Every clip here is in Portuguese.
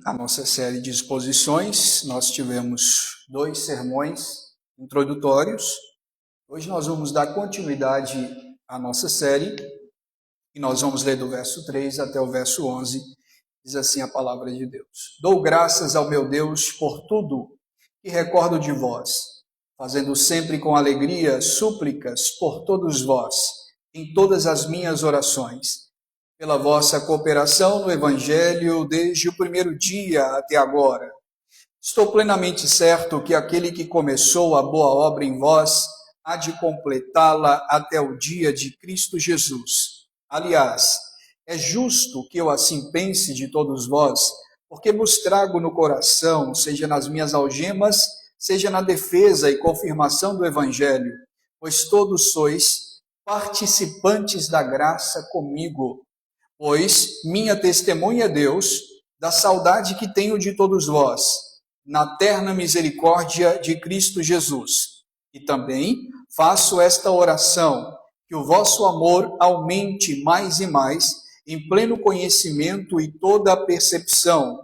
a nossa série de exposições. Nós tivemos 2 sermões introdutórios. Hoje nós vamos dar continuidade à nossa série e nós vamos ler do verso 3 até o verso 11. Diz assim a palavra de Deus: Dou graças ao meu Deus por tudo que recordo de vós, fazendo sempre com alegria súplicas por todos vós, em todas as minhas orações, pela vossa cooperação no Evangelho desde o primeiro dia até agora. Estou plenamente certo que aquele que começou a boa obra em vós há de completá-la até o dia de Cristo Jesus. Aliás, é justo que eu assim pense de todos vós, porque vos trago no coração, seja nas minhas algemas, seja na defesa e confirmação do Evangelho, pois todos sois participantes da graça comigo. Pois minha testemunha é Deus, da saudade que tenho de todos vós, na terna misericórdia de Cristo Jesus. E também faço esta oração, que o vosso amor aumente mais e mais, em pleno conhecimento e toda a percepção,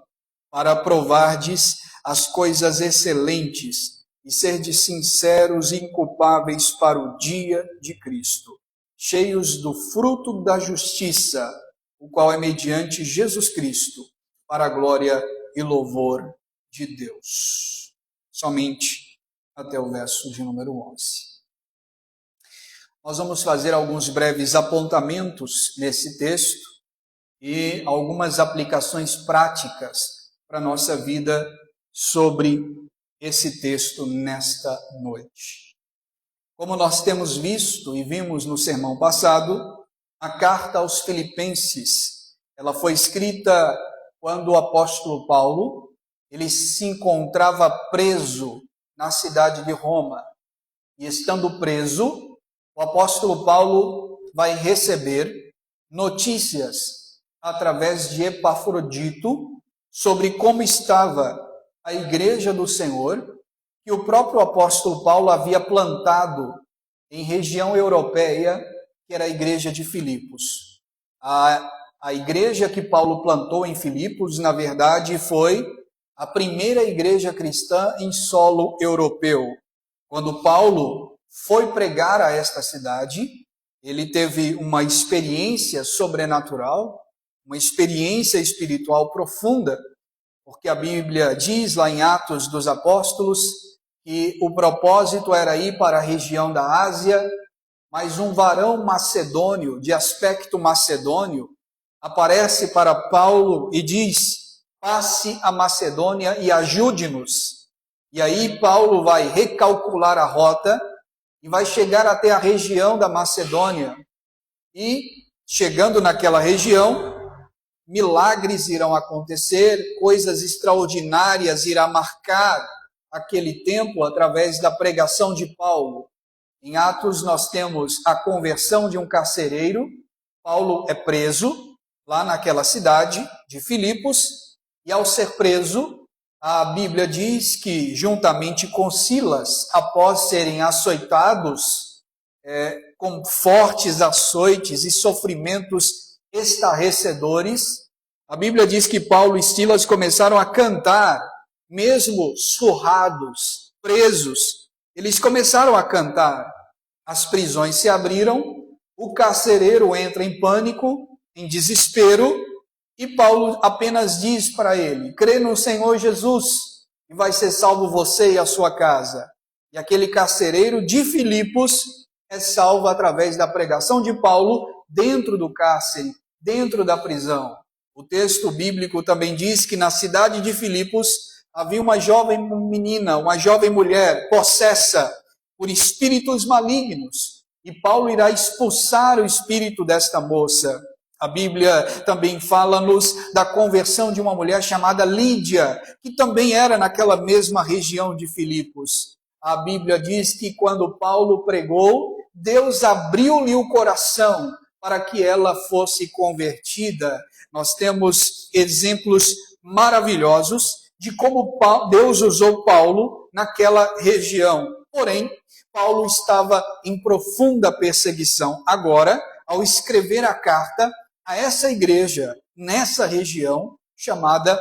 para provardes as coisas excelentes e serdes sinceros e inculpáveis para o dia de Cristo, cheios do fruto da justiça, o qual é mediante Jesus Cristo, para a glória e louvor de Deus. Somente até o verso de número 11. Nós vamos fazer alguns breves apontamentos nesse texto e algumas aplicações práticas para a nossa vida sobre esse texto nesta noite. Como nós temos visto e vimos no sermão passado, a carta aos Filipenses, ela foi escrita quando o apóstolo Paulo, ele se encontrava preso na cidade de Roma. E estando preso, o apóstolo Paulo vai receber notícias através de Epafrodito sobre como estava a igreja do Senhor, que o próprio apóstolo Paulo havia plantado em região europeia, que era a igreja de Filipos. A igreja que Paulo plantou em Filipos, na verdade, foi a primeira igreja cristã em solo europeu. Quando Paulo foi pregar a esta cidade, ele teve uma experiência sobrenatural, uma experiência espiritual profunda, porque a Bíblia diz lá em Atos dos Apóstolos que o propósito era ir para a região da Ásia, mas um varão macedônio, de aspecto macedônio, aparece para Paulo e diz: passe a Macedônia e ajude-nos. E aí Paulo vai recalcular a rota e vai chegar até a região da Macedônia. E, chegando naquela região, milagres irão acontecer, coisas extraordinárias irão marcar aquele tempo através da pregação de Paulo. Em Atos nós temos a conversão de um carcereiro. Paulo é preso lá naquela cidade de Filipos, e ao ser preso, a Bíblia diz que juntamente com Silas, após serem açoitados com fortes açoites e sofrimentos estarrecedores, a Bíblia diz que Paulo e Silas começaram a cantar, mesmo surrados, presos. Eles começaram a cantar, as prisões se abriram, o carcereiro entra em pânico, em desespero, e Paulo apenas diz para ele: crê no Senhor Jesus e vai ser salvo você e a sua casa. E aquele carcereiro de Filipos é salvo através da pregação de Paulo dentro do cárcere, dentro da prisão. O texto bíblico também diz que na cidade de Filipos havia uma jovem menina, uma jovem mulher possessa por espíritos malignos, e Paulo irá expulsar o espírito desta moça. A Bíblia também fala-nos da conversão de uma mulher chamada Lídia, que também era naquela mesma região de Filipos. A Bíblia diz que quando Paulo pregou, Deus abriu-lhe o coração para que ela fosse convertida. Nós temos exemplos maravilhosos de como Deus usou Paulo naquela região. Porém, Paulo estava em profunda perseguição. Agora, ao escrever a carta a essa igreja, nessa região chamada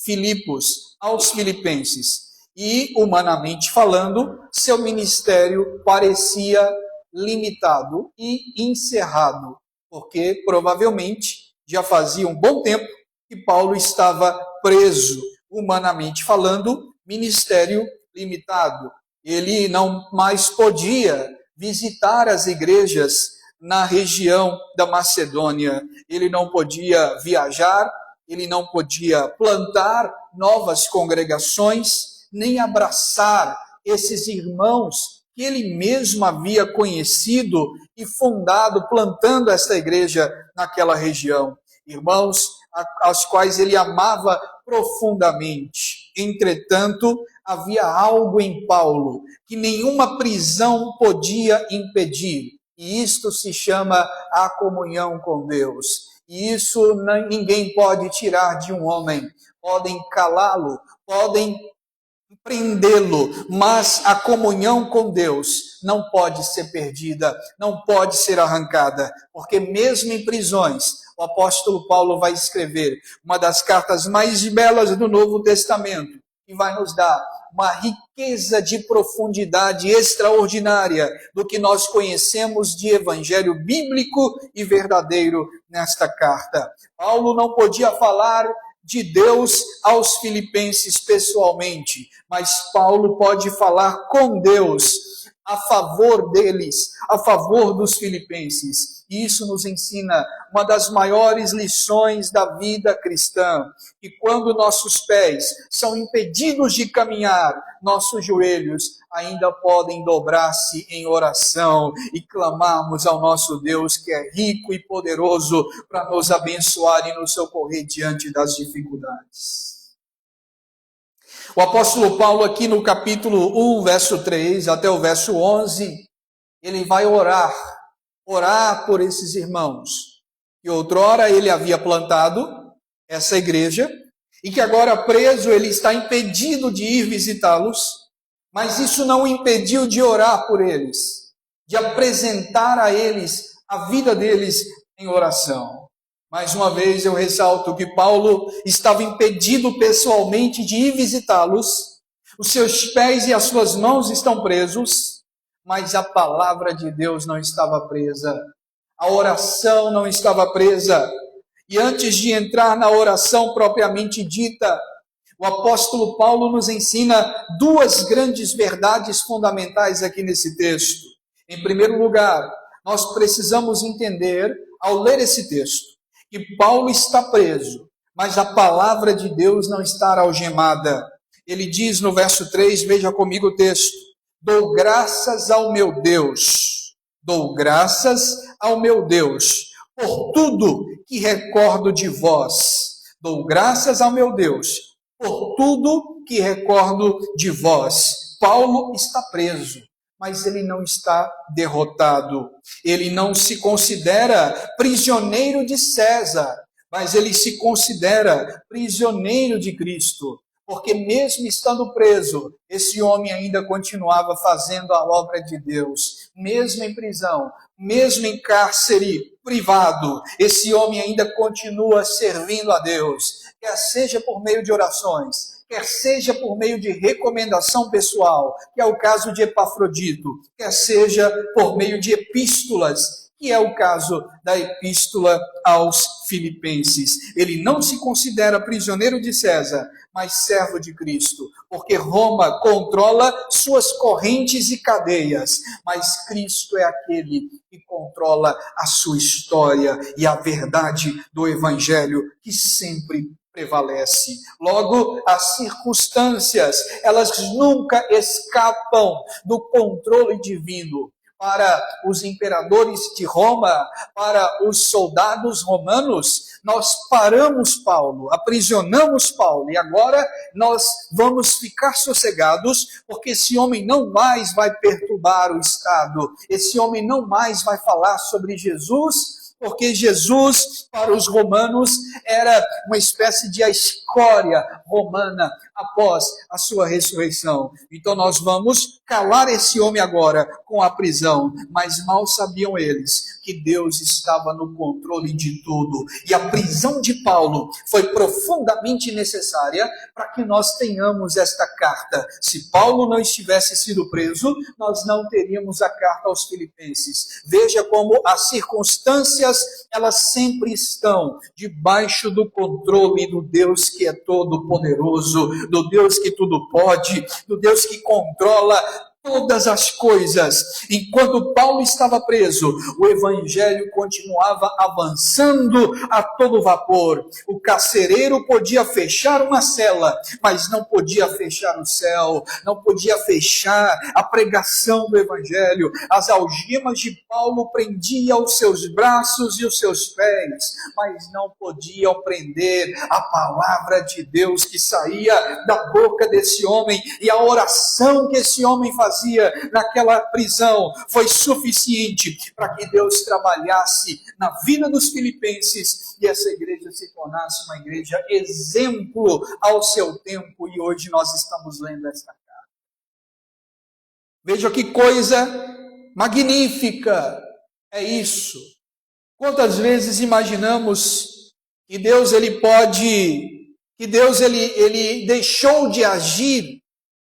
Filipos, aos filipenses. E, humanamente falando, seu ministério parecia limitado e encerrado, porque provavelmente já fazia um bom tempo que Paulo estava preso, humanamente falando, ministério limitado. Ele não mais podia visitar as igrejas na região da Macedônia, ele não podia viajar, ele não podia plantar novas congregações, nem abraçar esses irmãos que ele mesmo havia conhecido e fundado, plantando esta igreja naquela região. Irmãos aos quais ele amava profundamente. Entretanto, havia algo em Paulo que nenhuma prisão podia impedir. E isto se chama a comunhão com Deus. E isso ninguém pode tirar de um homem. Podem calá-lo, podem prendê-lo, mas a comunhão com Deus não pode ser perdida, não pode ser arrancada, porque mesmo em prisões, o apóstolo Paulo vai escrever uma das cartas mais belas do Novo Testamento, que vai nos dar uma riqueza de profundidade extraordinária do que nós conhecemos de evangelho bíblico e verdadeiro nesta carta. Paulo não podia falar de Deus aos filipenses pessoalmente, mas Paulo pode falar com Deus a favor deles, a favor dos filipenses. E isso nos ensina uma das maiores lições da vida cristã, que quando nossos pés são impedidos de caminhar, nossos joelhos ainda podem dobrar-se em oração e clamarmos ao nosso Deus, que é rico e poderoso, para nos abençoar e nos socorrer diante das dificuldades. O apóstolo Paulo aqui no capítulo 1, verso 3 até o verso 11, ele vai orar por esses irmãos, que outrora ele havia plantado essa igreja, e que agora preso ele está impedido de ir visitá-los, mas isso não o impediu de orar por eles, de apresentar a eles a vida deles em oração. Mais uma vez eu ressalto que Paulo estava impedido pessoalmente de ir visitá-los, os seus pés e as suas mãos estão presos, mas a palavra de Deus não estava presa, a oração não estava presa. E antes de entrar na oração propriamente dita, o apóstolo Paulo nos ensina duas grandes verdades fundamentais aqui nesse texto. Em primeiro lugar, nós precisamos entender, ao ler esse texto, que Paulo está preso, mas a palavra de Deus não está algemada. Ele diz no verso 3, veja comigo o texto: dou graças ao meu Deus, por tudo que recordo de vós. Dou graças ao meu Deus, por tudo que recordo de vós. Paulo está preso, mas ele não está derrotado. Ele não se considera prisioneiro de César, mas ele se considera prisioneiro de Cristo. Porque mesmo estando preso, esse homem ainda continuava fazendo a obra de Deus. Mesmo em prisão, mesmo em cárcere privado, esse homem ainda continua servindo a Deus. Quer seja por meio de orações, quer seja por meio de recomendação pessoal, que é o caso de Epafrodito, quer seja por meio de epístolas, que é o caso da epístola aos Filipenses. Ele não se considera prisioneiro de César, mas servo de Cristo, porque Roma controla suas correntes e cadeias, mas Cristo é aquele que controla a sua história e a verdade do Evangelho que sempre prevalece. Logo, as circunstâncias, elas nunca escapam do controle divino. Para os imperadores de Roma, para os soldados romanos, nós paramos Paulo, aprisionamos Paulo, e agora nós vamos ficar sossegados, porque esse homem não mais vai perturbar o Estado, esse homem não mais vai falar sobre Jesus, porque Jesus, para os romanos, era uma espécie de a escória romana após a sua ressurreição. Então nós vamos calar esse homem agora com a prisão, mas mal sabiam eles que Deus estava no controle de tudo. E a prisão de Paulo foi profundamente necessária para que nós tenhamos esta carta. Se Paulo não estivesse sido preso, nós não teríamos a carta aos Filipenses. Veja como as circunstâncias, elas sempre estão debaixo do controle do Deus que é todo poderoso, do Deus que tudo pode, do Deus que controla todas as coisas. Enquanto Paulo estava preso, o evangelho continuava avançando a todo vapor. O carcereiro podia fechar uma cela, mas não podia fechar o céu, não podia fechar a pregação do evangelho. As algemas de Paulo prendiam os seus braços e os seus pés, mas não podiam prender a palavra de Deus que saía da boca desse homem, e a oração que esse homem fazia naquela prisão foi suficiente para que Deus trabalhasse na vida dos filipenses e essa igreja se tornasse uma igreja exemplo ao seu tempo. E hoje nós estamos lendo esta carta. Veja que coisa magnífica é isso. Quantas vezes imaginamos que Deus ele deixou de agir,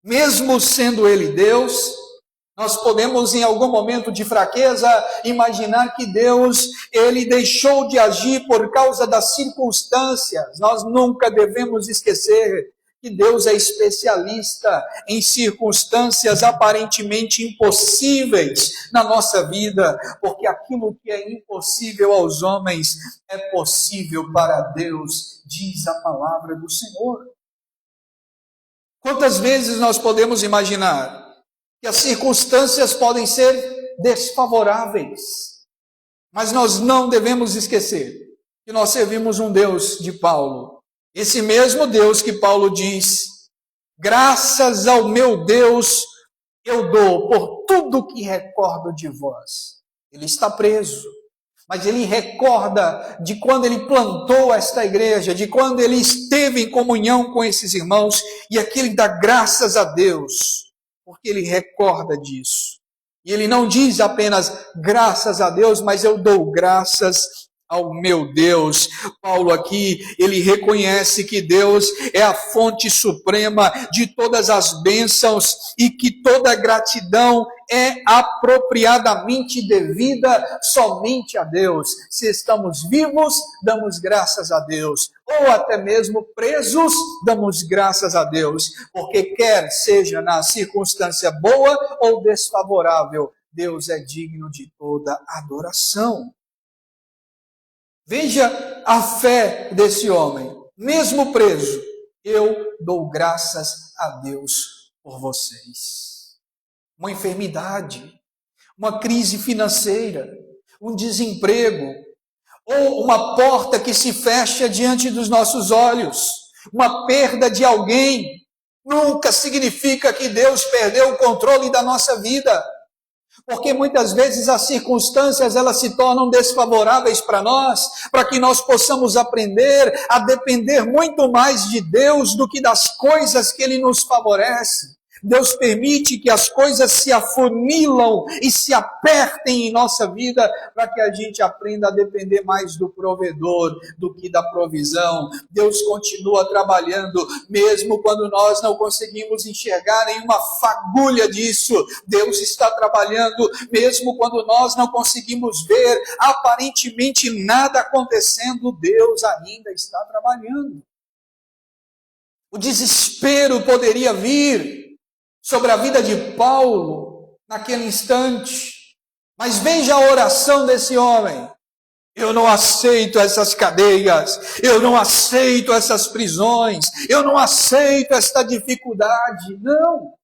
mesmo sendo Ele Deus? Nós podemos, em algum momento de fraqueza, imaginar que Deus, Ele deixou de agir por causa das circunstâncias. Nós nunca devemos esquecer que Deus é especialista em circunstâncias aparentemente impossíveis na nossa vida, porque aquilo que é impossível aos homens é possível para Deus, diz a palavra do Senhor. Quantas vezes nós podemos imaginar que as circunstâncias podem ser desfavoráveis, mas nós não devemos esquecer que nós servimos um Deus de Paulo. Esse mesmo Deus que Paulo diz: graças ao meu Deus eu dou por tudo que recordo de vós. Ele está preso, mas ele recorda de quando ele plantou esta igreja, de quando ele esteve em comunhão com esses irmãos, e aqui ele dá graças a Deus, porque ele recorda disso. E ele não diz apenas graças a Deus, mas eu dou graças ao meu Deus. Paulo aqui, ele reconhece que Deus é a fonte suprema de todas as bênçãos e que toda gratidão é apropriadamente devida somente a Deus. Se estamos vivos, damos graças a Deus. Ou até mesmo presos, damos graças a Deus. Porque quer seja na circunstância boa ou desfavorável, Deus é digno de toda adoração. Veja a fé desse homem. Mesmo preso, eu dou graças a Deus por vocês. Uma enfermidade, uma crise financeira, um desemprego, ou uma porta que se fecha diante dos nossos olhos, uma perda de alguém, nunca significa que Deus perdeu o controle da nossa vida. Porque muitas vezes as circunstâncias elas se tornam desfavoráveis para nós, para que nós possamos aprender a depender muito mais de Deus do que das coisas que Ele nos favorece. Deus permite que as coisas se afunilam e se apertem em nossa vida para que a gente aprenda a depender mais do provedor do que da provisão. Deus continua trabalhando, mesmo quando nós não conseguimos enxergar nenhuma fagulha disso. Deus está trabalhando, mesmo quando nós não conseguimos ver aparentemente nada acontecendo, Deus ainda está trabalhando. O desespero poderia vir sobre a vida de Paulo naquele instante, mas veja a oração desse homem: eu não aceito essas cadeias, eu não aceito essas prisões, eu não aceito esta dificuldade. Não,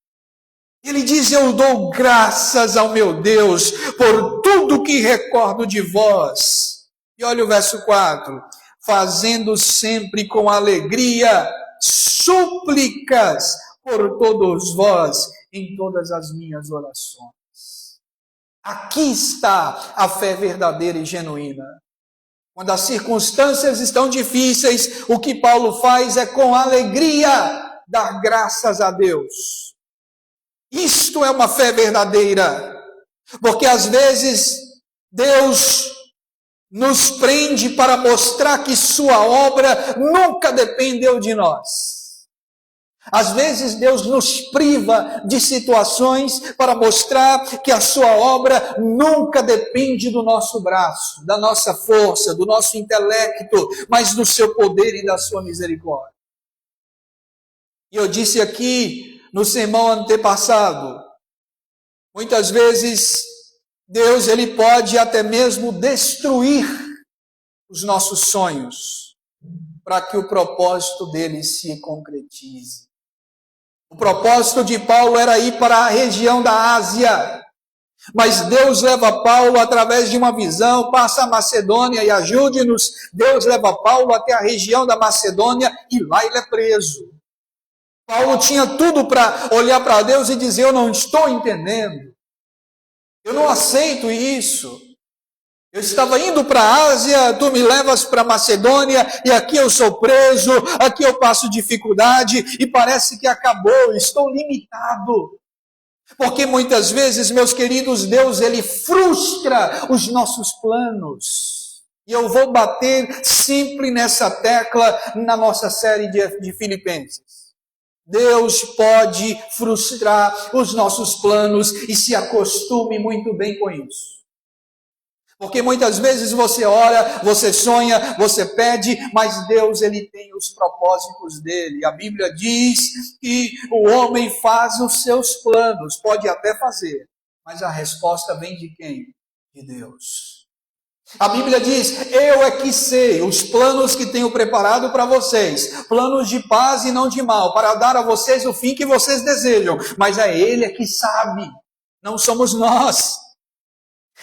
ele diz: eu dou graças ao meu Deus por tudo que recordo de vós. E olha o verso 4: fazendo sempre com alegria súplicas por todos vós em todas as minhas orações. Aqui está a fé verdadeira e genuína. Quando as circunstâncias estão difíceis, o que Paulo faz é com alegria dar graças a Deus. Isto é uma fé verdadeira, porque às vezes Deus nos prende para mostrar que sua obra nunca dependeu de nós. Às vezes Deus nos priva de situações para mostrar que a sua obra nunca depende do nosso braço, da nossa força, do nosso intelecto, mas do seu poder e da sua misericórdia. E eu disse aqui no sermão antepassado, muitas vezes Deus ele pode até mesmo destruir os nossos sonhos para que o propósito dele se concretize. O propósito de Paulo era ir para a região da Ásia, mas Deus leva Paulo através de uma visão, passa a Macedônia e ajude-nos. Deus leva Paulo até a região da Macedônia e lá ele é preso. Paulo tinha tudo para olhar para Deus e dizer: eu não estou entendendo, eu não aceito isso. Eu estava indo para a Ásia, tu me levas para a Macedônia e aqui eu sou preso, aqui eu passo dificuldade e parece que acabou, estou limitado. Porque muitas vezes, meus queridos, Deus ele frustra os nossos planos. E eu vou bater sempre nessa tecla na nossa série de Filipenses. Deus pode frustrar os nossos planos e se acostume muito bem com isso. Porque muitas vezes você ora, você sonha, você pede, mas Deus ele tem os propósitos dele. A Bíblia diz que o homem faz os seus planos, pode até fazer, mas a resposta vem de quem? De Deus. A Bíblia diz: eu é que sei os planos que tenho preparado para vocês, planos de paz e não de mal, para dar a vocês o fim que vocês desejam. Mas é Ele é que sabe, não somos nós.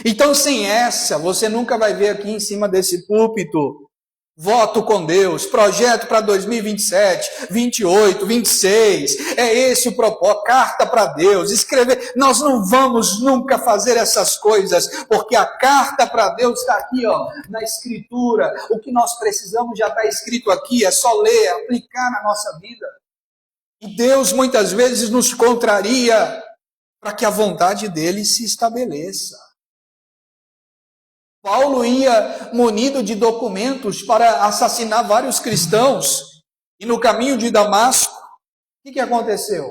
Então, sem essa, você nunca vai ver aqui em cima desse púlpito: voto com Deus, projeto para 2027, 28, 26, é esse o propósito, carta para Deus, escrever. Nós não vamos nunca fazer essas coisas, porque a carta para Deus está aqui, ó, na Escritura. O que nós precisamos já está escrito aqui, é só ler, aplicar na nossa vida. E Deus muitas vezes nos contraria para que a vontade dele se estabeleça. Paulo ia munido de documentos para assassinar vários cristãos. E no caminho de Damasco, o que aconteceu?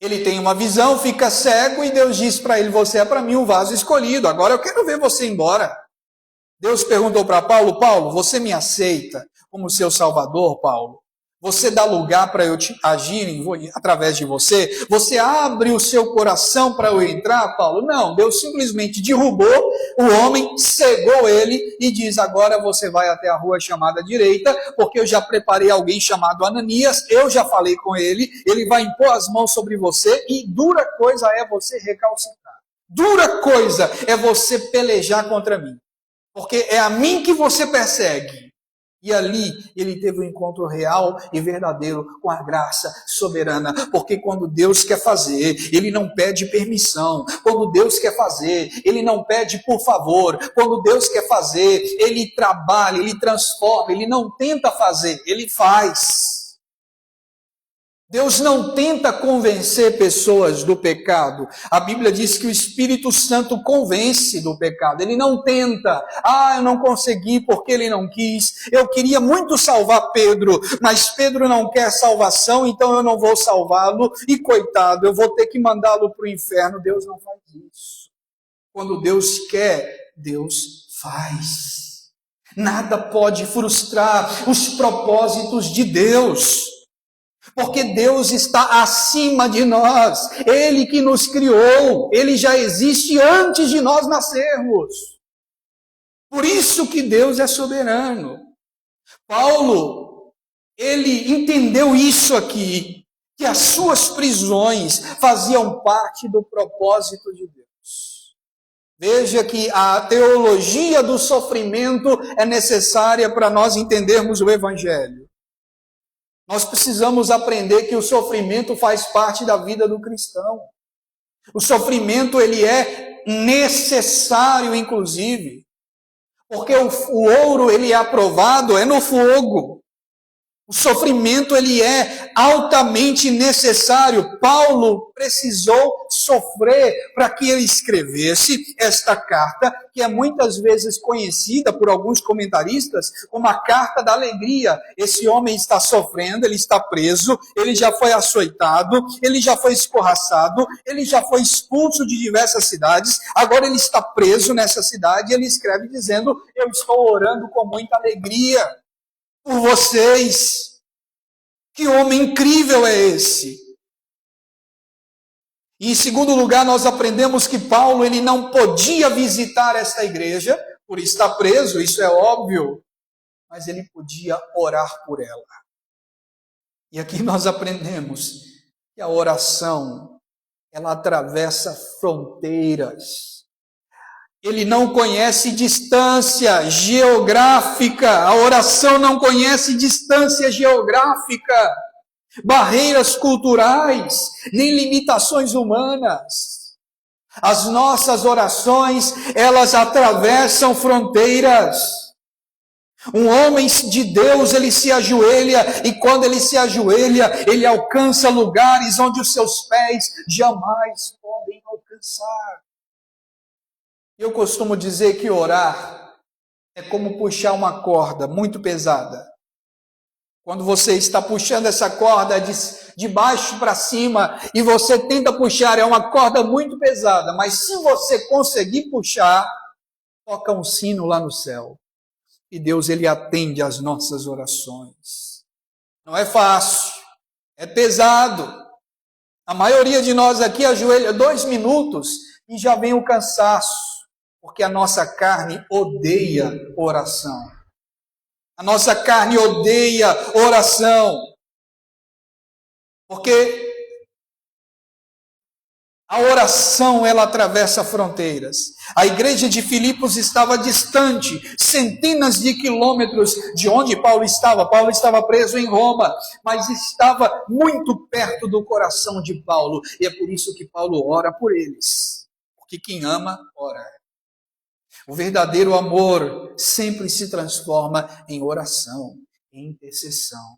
Ele tem uma visão, fica cego e Deus diz para ele: você é para mim um vaso escolhido, agora eu quero ver você embora. Deus perguntou para Paulo: Paulo, você me aceita como seu salvador, Paulo? Você dá lugar para eu agir através de você? Você abre o seu coração para eu entrar, Paulo? Não, Deus simplesmente derrubou o homem, cegou ele e diz: agora você vai até a rua chamada direita, porque eu já preparei alguém chamado Ananias, eu já falei com ele, ele vai impor as mãos sobre você e dura coisa é você recalcitrar. Dura coisa é você pelejar contra mim, porque é a mim que você persegue. E ali ele teve um encontro real e verdadeiro com a graça soberana. Porque quando Deus quer fazer, ele não pede permissão. Quando Deus quer fazer, ele não pede por favor. Quando Deus quer fazer, ele trabalha, ele transforma, ele não tenta fazer, ele faz. Deus não tenta convencer pessoas do pecado. A Bíblia diz que o Espírito Santo convence do pecado. Ele não tenta. Eu não consegui porque ele não quis. Eu queria muito salvar Pedro, mas Pedro não quer salvação, então eu não vou salvá-lo. E coitado, eu vou ter que mandá-lo para o inferno. Deus não faz isso. Quando Deus quer, Deus faz. Nada pode frustrar os propósitos de Deus. Porque Deus está acima de nós. Ele que nos criou. Ele já existe antes de nós nascermos. Por isso que Deus é soberano. Paulo, ele entendeu isso aqui. Que as suas prisões faziam parte do propósito de Deus. Veja que a teologia do sofrimento é necessária para nós entendermos o Evangelho. Nós precisamos aprender que o sofrimento faz parte da vida do cristão. O sofrimento, ele é necessário, inclusive. Porque o ouro, ele é aprovado, é no fogo. O sofrimento, ele é altamente necessário. Paulo precisou sofrer para que ele escrevesse esta carta, que é muitas vezes conhecida por alguns comentaristas como a carta da alegria. Esse homem está sofrendo, ele está preso, ele já foi açoitado, ele já foi escorraçado, ele já foi expulso de diversas cidades, agora ele está preso nessa cidade e ele escreve dizendo: eu estou orando com muita alegria por vocês. Que homem incrível é esse? E em segundo lugar, nós aprendemos que Paulo, ele não podia visitar esta igreja, por estar preso, isso é óbvio, mas ele podia orar por ela. E aqui nós aprendemos que a oração, ela atravessa fronteiras. Ele não conhece distância geográfica. A oração não conhece distância geográfica, barreiras culturais, nem limitações humanas. As nossas orações, elas atravessam fronteiras. Um homem de Deus, ele se ajoelha, e quando ele se ajoelha, ele alcança lugares onde os seus pés jamais podem alcançar. Eu costumo dizer que orar é como puxar uma corda muito pesada. Quando você está puxando essa corda de baixo para cima e você tenta puxar, é uma corda muito pesada, mas se você conseguir puxar, toca um sino lá no céu. E Deus, ele atende às nossas orações. Não é fácil, é pesado. A maioria de nós aqui ajoelha 2 minutos e já vem o cansaço. Porque a nossa carne odeia oração. A nossa carne odeia oração. Porque a oração, ela atravessa fronteiras. A igreja de Filipos estava distante, centenas de quilômetros de onde Paulo estava. Paulo estava preso em Roma, mas estava muito perto do coração de Paulo. E é por isso que Paulo ora por eles. Porque quem ama, ora. O verdadeiro amor sempre se transforma em oração, em intercessão.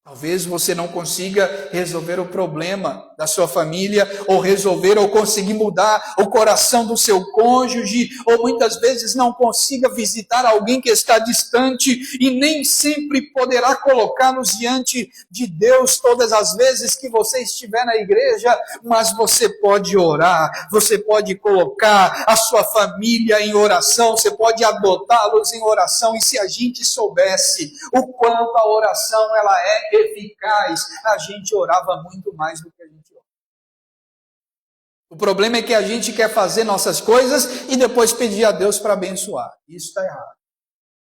Talvez você não consiga resolver o problema da sua família, ou resolver ou conseguir mudar o coração do seu cônjuge, ou muitas vezes não consiga visitar alguém que está distante e nem sempre poderá colocá-los diante de Deus todas as vezes que você estiver na igreja, mas você pode orar, você pode colocar a sua família em oração, você pode adotá-los em oração, e se a gente soubesse o quanto a oração ela é eficaz, a gente orava muito mais do que a gente ora. O problema é que a gente quer fazer nossas coisas e depois pedir a Deus para abençoar. Isso está errado.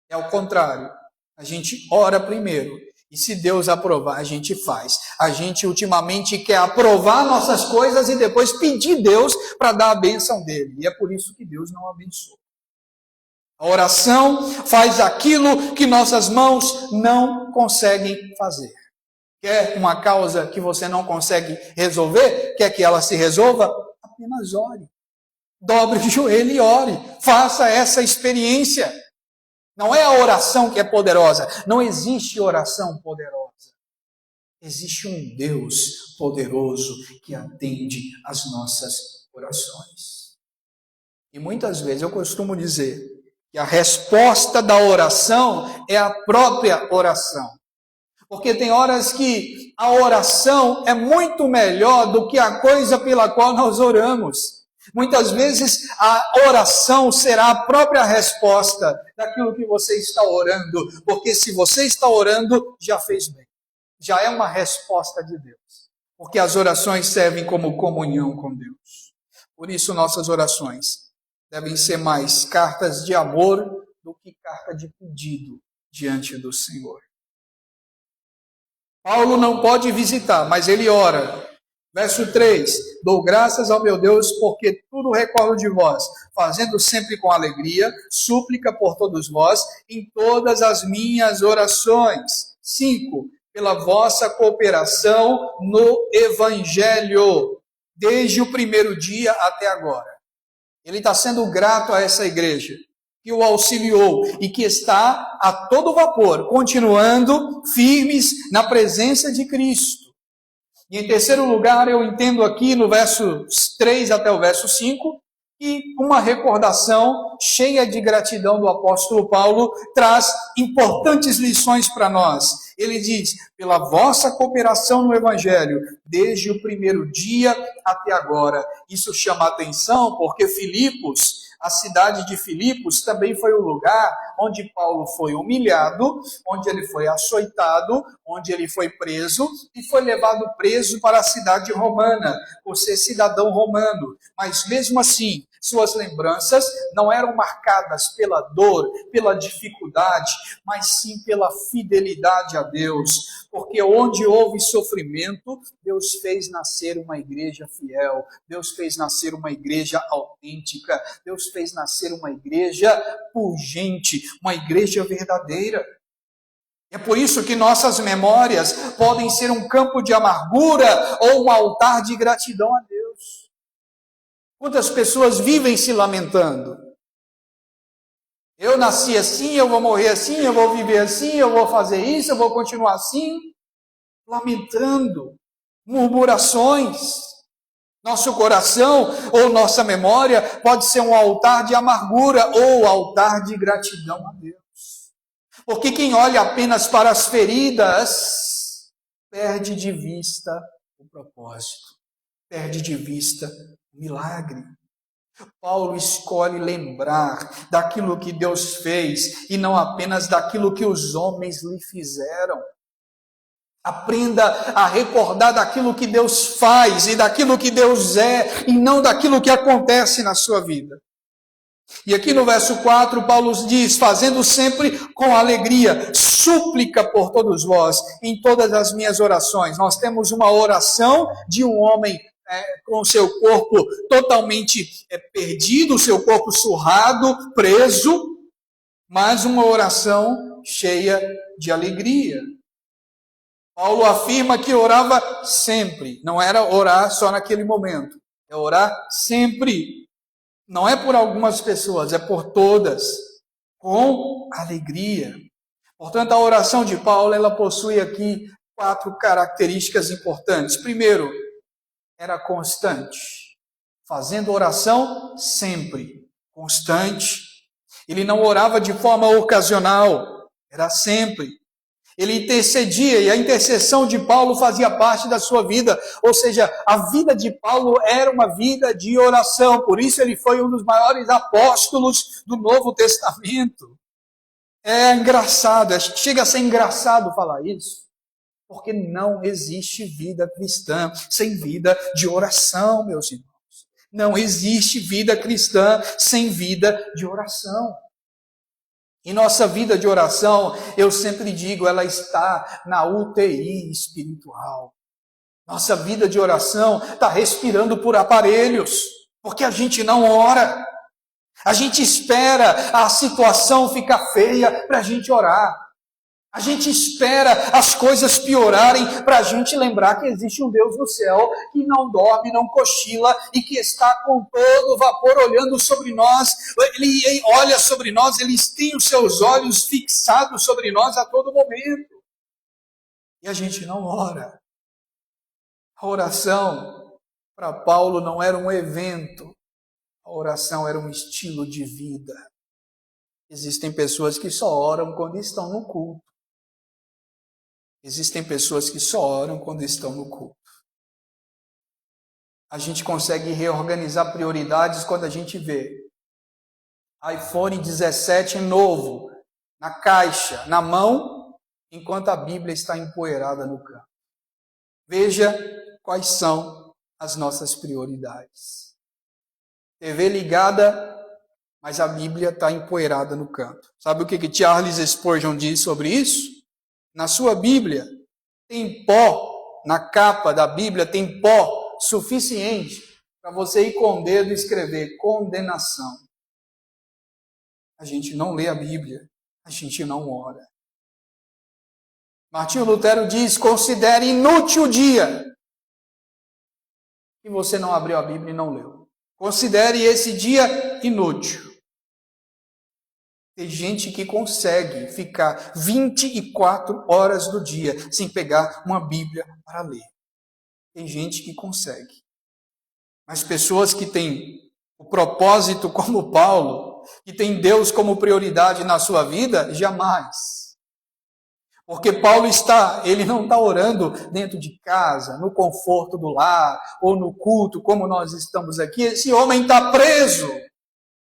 É o contrário. A gente ora primeiro e se Deus aprovar, a gente faz. A gente ultimamente quer aprovar nossas coisas e depois pedir Deus para dar a bênção dele. E é por isso que Deus não abençoa. A oração faz aquilo que nossas mãos não conseguem fazer. Quer uma causa que você não consegue resolver? Quer que ela se resolva? Apenas ore. Dobre o joelho e ore. Faça essa experiência. Não é a oração que é poderosa. Não existe oração poderosa. Existe um Deus poderoso que atende às nossas orações. E muitas vezes eu costumo dizer que a resposta da oração é a própria oração. Porque tem horas que a oração é muito melhor do que a coisa pela qual nós oramos. Muitas vezes a oração será a própria resposta daquilo que você está orando. Porque se você está orando, já fez bem. Já é uma resposta de Deus. Porque as orações servem como comunhão com Deus. Por isso nossas orações devem ser mais cartas de amor do que carta de pedido diante do Senhor. Paulo não pode visitar, mas ele ora. Verso 3, dou graças ao meu Deus, porque tudo recordo de vós, fazendo sempre com alegria, súplica por todos vós, em todas as minhas orações. 5, pela vossa cooperação no Evangelho, desde o primeiro dia até agora. Ele está sendo grato a essa igreja, que o auxiliou e que está a todo vapor, continuando firmes na presença de Cristo. E em terceiro lugar, eu entendo aqui no verso 3 até o verso 5, e uma recordação cheia de gratidão do apóstolo Paulo traz importantes lições para nós. Ele diz: pela vossa cooperação no Evangelho, desde o primeiro dia até agora. Isso chama a atenção porque Filipos, a cidade de Filipos, também foi o lugar onde Paulo foi humilhado, onde ele foi açoitado, onde ele foi preso e foi levado preso para a cidade romana, por ser cidadão romano. Mas mesmo assim, suas lembranças não eram marcadas pela dor, pela dificuldade, mas sim pela fidelidade a Deus. Porque onde houve sofrimento, Deus fez nascer uma igreja fiel, Deus fez nascer uma igreja autêntica, Deus fez nascer uma igreja pungente, uma igreja verdadeira. É por isso que nossas memórias podem ser um campo de amargura ou um altar de gratidão a Deus. Quantas pessoas vivem se lamentando? Eu nasci assim, eu vou morrer assim, eu vou viver assim, eu vou fazer isso, eu vou continuar assim. Lamentando, murmurações. Nosso coração ou nossa memória pode ser um altar de amargura ou altar de gratidão a Deus. Porque quem olha apenas para as feridas perde de vista o propósito, perde de vista o milagre. Paulo escolhe lembrar daquilo que Deus fez e não apenas daquilo que os homens lhe fizeram. Aprenda a recordar daquilo que Deus faz e daquilo que Deus é e não daquilo que acontece na sua vida. E aqui no verso 4, Paulo diz: fazendo sempre com alegria, súplica por todos vós, em todas as minhas orações. Nós temos uma oração de um homem com o seu corpo totalmente perdido, o seu corpo surrado, preso, mas uma oração cheia de alegria. Paulo afirma que orava sempre, não era orar só naquele momento, é orar sempre. Não é por algumas pessoas, é por todas, com alegria. Portanto, a oração de Paulo, ela possui aqui 4 características importantes. Primeiro, era constante, fazendo oração sempre, constante. Ele não orava de forma ocasional, era sempre. Ele intercedia, e a intercessão de Paulo fazia parte da sua vida. Ou seja, a vida de Paulo era uma vida de oração. Por isso ele foi um dos maiores apóstolos do Novo Testamento. É engraçado, chega a ser engraçado falar isso. Porque não existe vida cristã sem vida de oração, meus irmãos. Não existe vida cristã sem vida de oração. E nossa vida de oração, eu sempre digo, ela está na UTI espiritual. Nossa vida de oração está respirando por aparelhos, porque a gente não ora. A gente espera a situação ficar feia para a gente orar. A gente espera as coisas piorarem para a gente lembrar que existe um Deus no céu que não dorme, não cochila e que está com todo vapor olhando sobre nós. Ele olha sobre nós, ele tem os seus olhos fixados sobre nós a todo momento. E a gente não ora. A oração para Paulo não era um evento. A oração era um estilo de vida. Existem pessoas que só oram quando estão no culto. Existem pessoas que só oram quando estão no culto. A gente consegue reorganizar prioridades quando a gente vê iPhone 17 novo, na caixa, na mão, enquanto a Bíblia está empoeirada no canto. Veja quais são as nossas prioridades. TV ligada, mas a Bíblia está empoeirada no canto. Sabe o que Charles Spurgeon diz sobre isso? Na sua Bíblia tem pó, na capa da Bíblia tem pó suficiente para você ir com o dedo e escrever condenação. A gente não lê a Bíblia, a gente não ora. Martinho Lutero diz: considere inútil o dia que você não abriu a Bíblia e não leu. Considere esse dia inútil. Tem gente que consegue ficar 24 horas do dia sem pegar uma Bíblia para ler. Tem gente que consegue. Mas pessoas que têm o propósito como Paulo, que tem Deus como prioridade na sua vida, jamais. Porque Paulo ele não está orando dentro de casa, no conforto do lar, ou no culto, como nós estamos aqui. Esse homem está preso,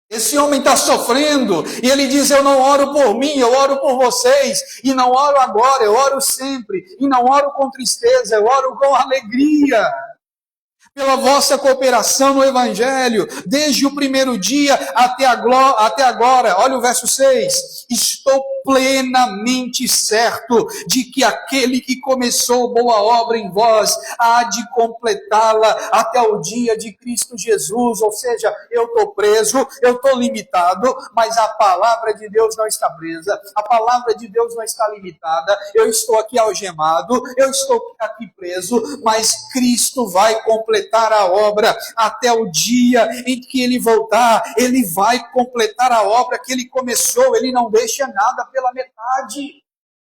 esse homem está sofrendo, e ele diz, eu não oro por mim, eu oro por vocês, e não oro agora, eu oro sempre, e não oro com tristeza, eu oro com alegria. Pela vossa cooperação no Evangelho, desde o primeiro dia até agora. Olha o verso 6. Estou plenamente certo de que aquele que começou boa obra em vós há de completá-la até o dia de Cristo Jesus. Ou seja, eu estou preso, eu estou limitado, mas a palavra de Deus não está presa, a palavra de Deus não está limitada, eu estou aqui algemado, eu estou aqui preso, mas Cristo vai completar a obra até o dia em que ele voltar. Ele vai completar a obra que ele começou, ele não deixa nada pela metade.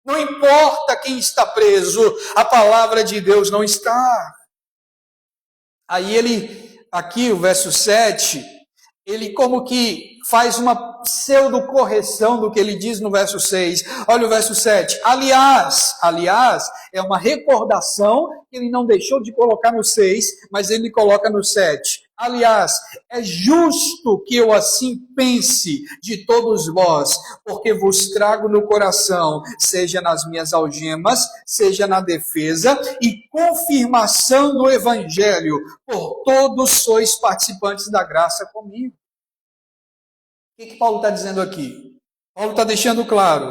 Não importa quem está preso, a palavra de Deus não está. Aí aqui o verso 7, ele como que faz uma pseudo-correção do que ele diz no verso 6. Olha o verso 7. Aliás, é uma recordação que ele não deixou de colocar no 6, mas ele coloca no 7. Aliás, é justo que eu assim pense de todos vós, porque vos trago no coração, seja nas minhas algemas, seja na defesa e confirmação do Evangelho, por todos sois participantes da graça comigo. O que Paulo está dizendo aqui? Paulo está deixando claro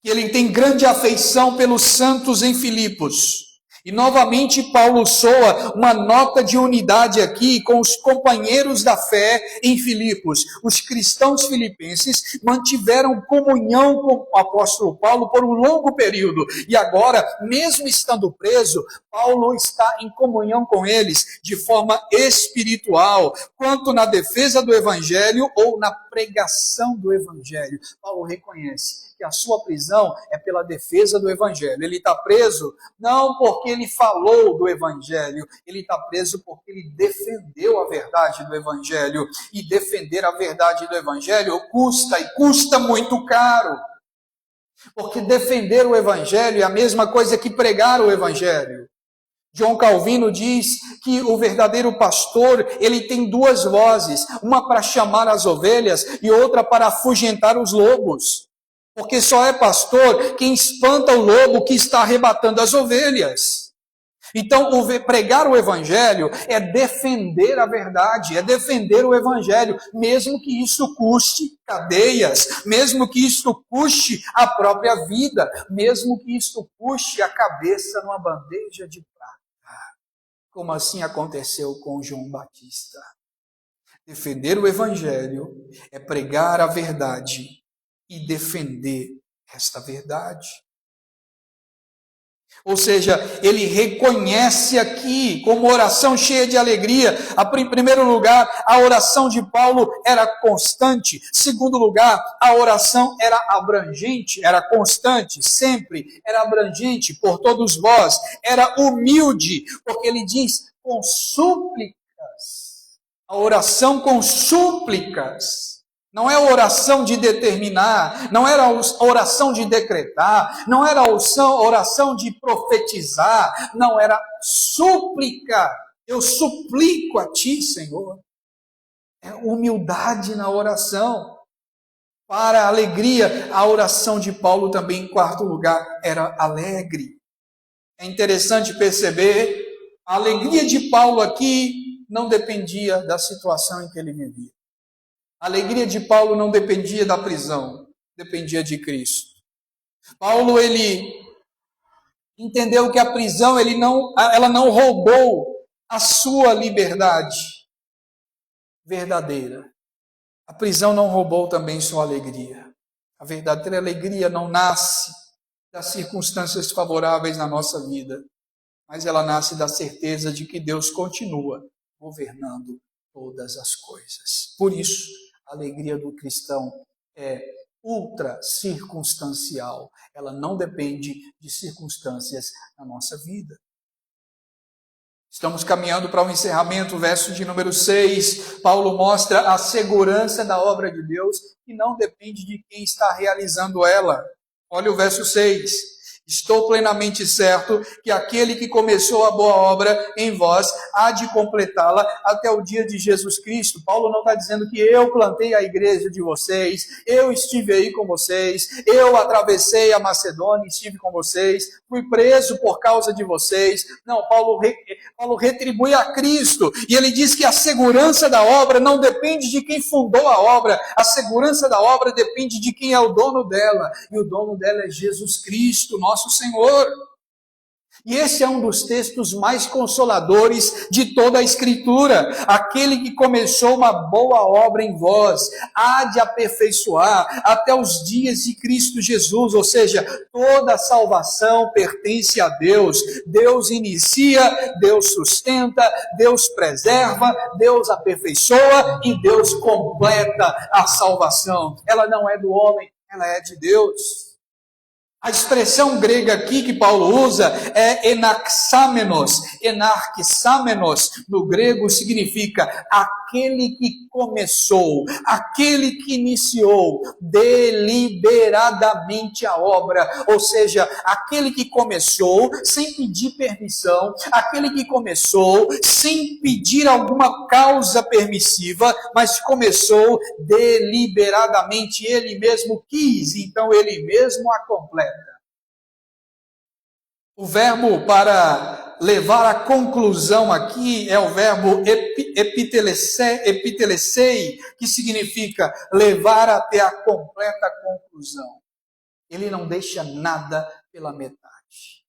que ele tem grande afeição pelos santos em Filipos. E novamente Paulo soa uma nota de unidade aqui com os companheiros da fé em Filipos. Os cristãos filipenses mantiveram comunhão com o apóstolo Paulo por um longo período. E agora, mesmo estando preso, Paulo está em comunhão com eles de forma espiritual, quanto na defesa do evangelho ou na pregação do evangelho. Paulo reconhece que a sua prisão é pela defesa do evangelho. Ele está preso não porque ele falou do evangelho, ele está preso porque ele defendeu a verdade do evangelho. E defender a verdade do evangelho custa muito caro. Porque defender o evangelho é a mesma coisa que pregar o evangelho. João Calvino diz que o verdadeiro pastor, ele tem duas vozes, uma para chamar as ovelhas e outra para afugentar os lobos. Porque só é pastor quem espanta o lobo que está arrebatando as ovelhas. Então, pregar o evangelho é defender a verdade, é defender o evangelho, mesmo que isso custe cadeias, mesmo que isso custe a própria vida, mesmo que isso custe a cabeça numa bandeja de prata, como assim aconteceu com João Batista. Defender o evangelho é pregar a verdade e defender esta verdade. Ou seja, ele reconhece aqui, como oração cheia de alegria, em primeiro lugar, a oração de Paulo era constante. Em segundo lugar, a oração era abrangente, era constante, sempre, era abrangente por todos vós, era humilde, porque ele diz com súplicas. A oração com súplicas. Não é a oração de determinar, não era a oração de decretar, não era a oração de profetizar, não, era súplica. Eu suplico a ti, Senhor. É humildade na oração. Para a alegria, a oração de Paulo também, em quarto lugar, era alegre. É interessante perceber, a alegria de Paulo aqui não dependia da situação em que ele vivia. A alegria de Paulo não dependia da prisão, dependia de Cristo. Paulo, ele entendeu que a prisão, ela não roubou a sua liberdade verdadeira. A prisão não roubou também sua alegria. A verdadeira alegria não nasce das circunstâncias favoráveis na nossa vida, mas ela nasce da certeza de que Deus continua governando todas as coisas. Por isso, a alegria do cristão é ultra circunstancial. Ela não depende de circunstâncias na nossa vida. Estamos caminhando para o encerramento, verso de número 6. Paulo mostra a segurança da obra de Deus que não depende de quem está realizando ela. Olha o verso 6. Estou plenamente certo que aquele que começou a boa obra em vós há de completá-la até o dia de Jesus Cristo. Paulo não está dizendo que eu plantei a igreja de vocês, eu estive aí com vocês, eu atravessei a Macedônia, estive com vocês, fui preso por causa de vocês. Não, Paulo retribui a Cristo e ele diz que a segurança da obra não depende de quem fundou a obra, a segurança da obra depende de quem é o dono dela, e o dono dela é Jesus Cristo, nosso Senhor. E esse é um dos textos mais consoladores de toda a Escritura. Aquele que começou uma boa obra em vós, há de aperfeiçoar até os dias de Cristo Jesus. Ou seja, toda a salvação pertence a Deus. Deus inicia, Deus sustenta, Deus preserva, Deus aperfeiçoa e Deus completa a salvação. Ela não é do homem, ela é de Deus. A expressão grega aqui que Paulo usa é enarxamenos. Enarxamenos, no grego, significa aquele que começou, aquele que iniciou deliberadamente a obra. Ou seja, aquele que começou sem pedir permissão, aquele que começou sem pedir alguma causa permissiva, mas começou deliberadamente, ele mesmo quis, então ele mesmo a completa. O verbo para levar à conclusão aqui é o verbo epitelesei, que significa levar até a completa conclusão. Ele não deixa nada pela metade.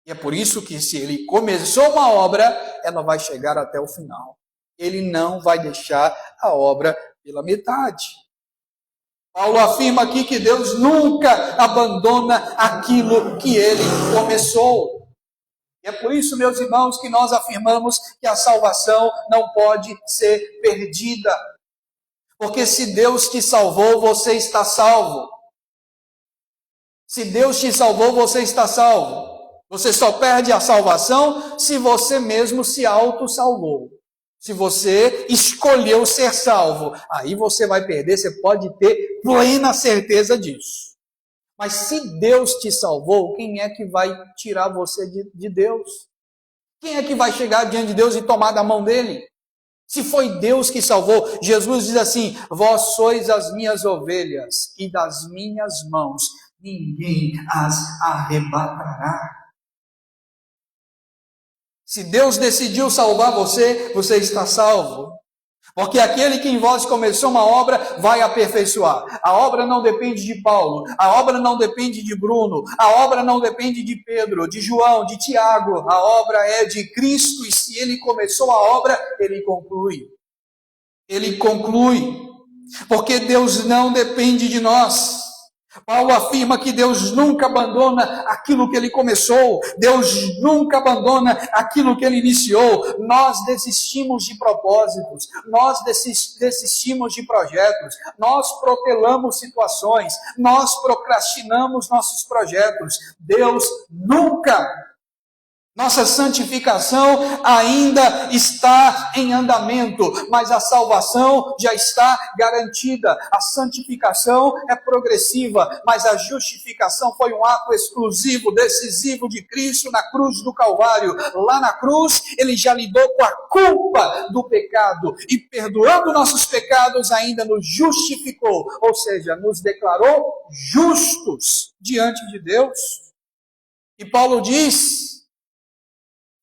E é por isso que se ele começou uma obra, ela vai chegar até o final. Ele não vai deixar a obra pela metade. Paulo afirma aqui que Deus nunca abandona aquilo que ele começou. E é por isso, meus irmãos, que nós afirmamos que a salvação não pode ser perdida. Porque se Deus te salvou, você está salvo. Se Deus te salvou, você está salvo. Você só perde a salvação se você mesmo se auto-salvou. Se você escolheu ser salvo, aí você vai perder, você pode ter plena certeza disso. Mas se Deus te salvou, quem é que vai tirar você de Deus? Quem é que vai chegar diante de Deus e tomar da mão dele? Se foi Deus que salvou, Jesus diz assim: vós sois as minhas ovelhas, e das minhas mãos ninguém as arrebatará. Se Deus decidiu salvar você, você está salvo. Porque aquele que em vós começou uma obra, vai aperfeiçoar. A obra não depende de Paulo, a obra não depende de Bruno, a obra não depende de Pedro, de João, de Tiago. A obra é de Cristo e se ele começou a obra, ele conclui. Ele conclui. Porque Deus não depende de nós. Paulo afirma que Deus nunca abandona aquilo que ele começou, Deus nunca abandona aquilo que ele iniciou. Nós desistimos de propósitos, nós desistimos de projetos, nós protelamos situações, nós procrastinamos nossos projetos. Deus nunca. Nossa santificação ainda está em andamento, mas a salvação já está garantida. A santificação é progressiva, mas a justificação foi um ato exclusivo, decisivo de Cristo na cruz do Calvário. Lá na cruz, ele já lidou com a culpa do pecado e, perdoando nossos pecados, ainda nos justificou, ou seja, nos declarou justos diante de Deus. E Paulo diz: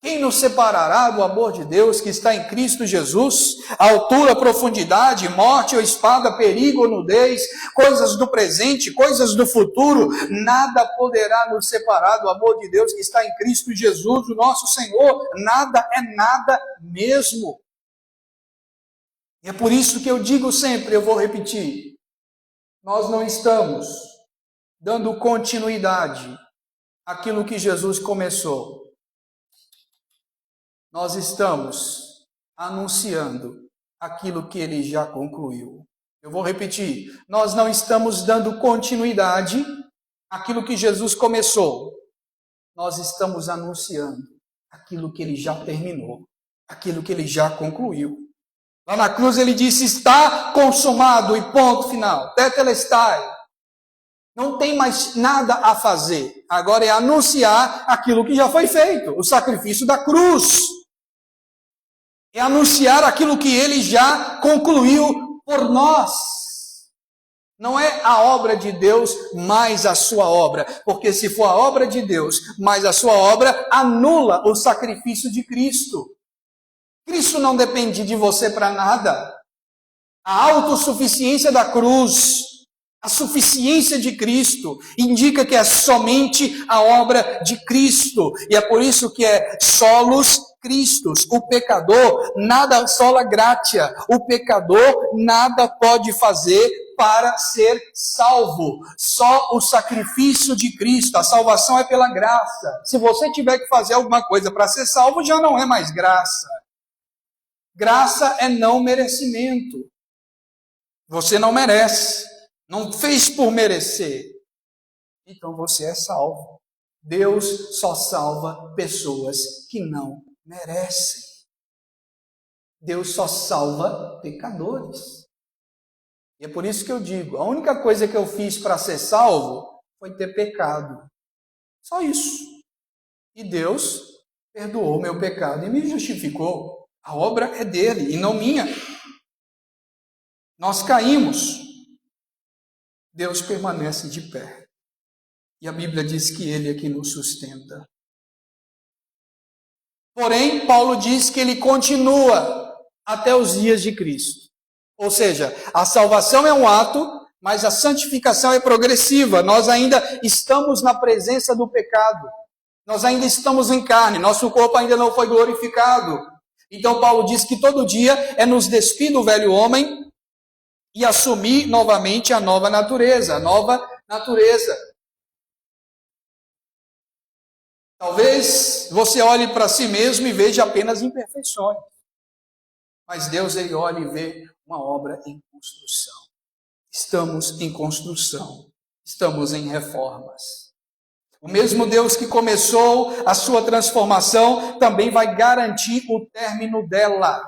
quem nos separará do amor de Deus que está em Cristo Jesus? A altura, profundidade, morte ou espada, perigo ou nudez, coisas do presente, coisas do futuro, nada poderá nos separar do amor de Deus que está em Cristo Jesus, o nosso Senhor. Nada é nada mesmo. E é por isso que eu digo sempre, eu vou repetir, nós não estamos dando continuidade àquilo que Jesus começou. Nós estamos anunciando aquilo que ele já concluiu. Eu vou repetir. Nós não estamos dando continuidade àquilo que Jesus começou. Nós estamos anunciando aquilo que ele já terminou, aquilo que ele já concluiu. Lá na cruz ele disse, está consumado e ponto final. Tetelestai. Não tem mais nada a fazer. Agora é anunciar aquilo que já foi feito, o sacrifício da cruz. É anunciar aquilo que ele já concluiu por nós. Não é a obra de Deus mais a sua obra, porque se for a obra de Deus mais a sua obra, anula o sacrifício de Cristo. Cristo não depende de você para nada. A autossuficiência da cruz, a suficiência de Cristo, indica que é somente a obra de Cristo. E é por isso que é solos Christus. O pecador nada sola gratia. O pecador nada pode fazer para ser salvo. Só o sacrifício de Cristo. A salvação é pela graça. Se você tiver que fazer alguma coisa para ser salvo, já não é mais graça. Graça é não merecimento. Você não merece. Não fez por merecer. Então você é salvo. Deus só salva pessoas que não merecem. Deus só salva pecadores. E é por isso que eu digo, a única coisa que eu fiz para ser salvo foi ter pecado. Só isso. E Deus perdoou meu pecado e me justificou. A obra é dele e não minha. Nós caímos. Deus permanece de pé. E a Bíblia diz que ele é que nos sustenta. Porém, Paulo diz que ele continua até os dias de Cristo. Ou seja, a salvação é um ato, mas a santificação é progressiva. Nós ainda estamos na presença do pecado. Nós ainda estamos em carne. Nosso corpo ainda não foi glorificado. Então Paulo diz que todo dia é nos despir do velho homem e assumir novamente a nova natureza. Talvez você olhe para si mesmo e veja apenas imperfeições. Mas Deus, ele olha e vê uma obra em construção. Estamos em construção. Estamos em reformas. O mesmo Deus que começou a sua transformação também vai garantir o término dela.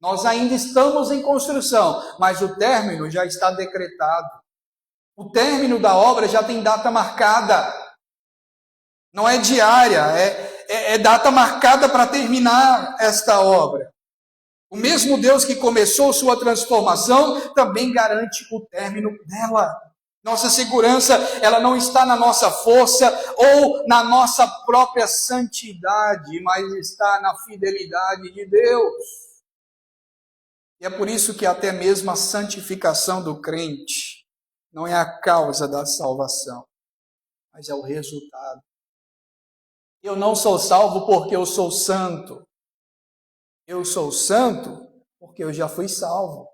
Nós ainda estamos em construção, mas o término já está decretado. O término da obra já tem data marcada. Não é diária, é data marcada para terminar esta obra. O mesmo Deus que começou sua transformação também garante o término dela. Nossa segurança, ela não está na nossa força ou na nossa própria santidade, mas está na fidelidade de Deus. E é por isso que até mesmo a santificação do crente não é a causa da salvação, mas é o resultado. Eu não sou salvo porque eu sou santo. Eu sou santo porque eu já fui salvo.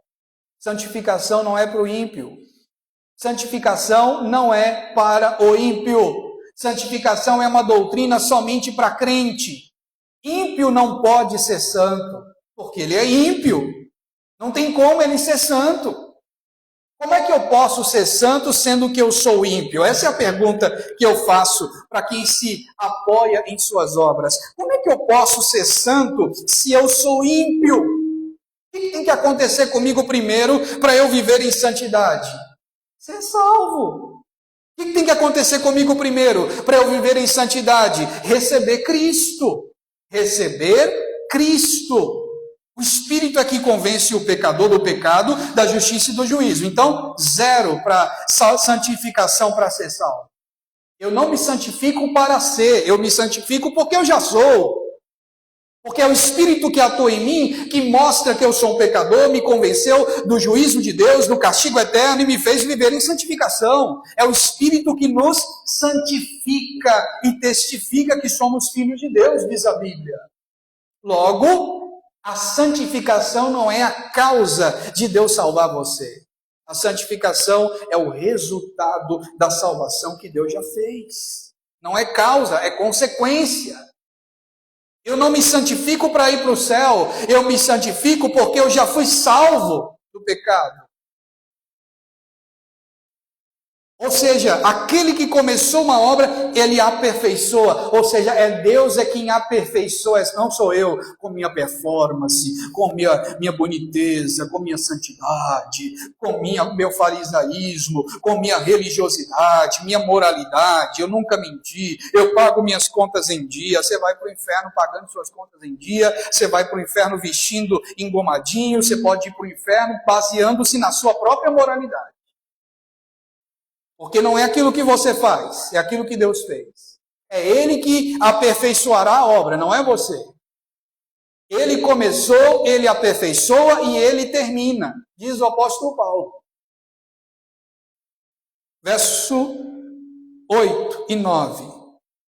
Santificação não é para o ímpio. Santificação não é para o ímpio. Santificação é uma doutrina somente para crente. Ímpio não pode ser santo, porque ele é ímpio. Não tem como ele ser santo. Como é que eu posso ser santo sendo que eu sou ímpio? Essa é a pergunta que eu faço para quem se apoia em suas obras. Como é que eu posso ser santo se eu sou ímpio? O que tem que acontecer comigo primeiro para eu viver em santidade? Ser salvo. O que tem que acontecer comigo primeiro para eu viver em santidade? Receber Cristo. Receber Cristo. O Espírito é que convence o pecador do pecado, da justiça e do juízo. Então, 0 para santificação para ser salvo. Eu não me santifico para ser, eu me santifico porque eu já sou. Porque é o Espírito que atua em mim, que mostra que eu sou um pecador, me convenceu do juízo de Deus, do castigo eterno e me fez viver em santificação. É o Espírito que nos santifica e testifica que somos filhos de Deus, diz a Bíblia. Logo, a santificação não é a causa de Deus salvar você. A santificação é o resultado da salvação que Deus já fez. Não é causa, é consequência. Eu não me santifico para ir para o céu. Eu me santifico porque eu já fui salvo do pecado. Ou seja, aquele que começou uma obra, ele aperfeiçoa. Ou seja, Deus é quem aperfeiçoa, não sou eu, com minha performance, com minha boniteza, com minha santidade, com meu farisaísmo, com minha religiosidade, minha moralidade. Eu nunca menti, eu pago minhas contas em dia. Você vai para o inferno pagando suas contas em dia, você vai para o inferno vestindo engomadinho, você pode ir para o inferno baseando-se na sua própria moralidade. Porque não é aquilo que você faz, é aquilo que Deus fez. É Ele que aperfeiçoará a obra, não é você. Ele começou, Ele aperfeiçoa e Ele termina, diz o apóstolo Paulo. Verso 8 e 9.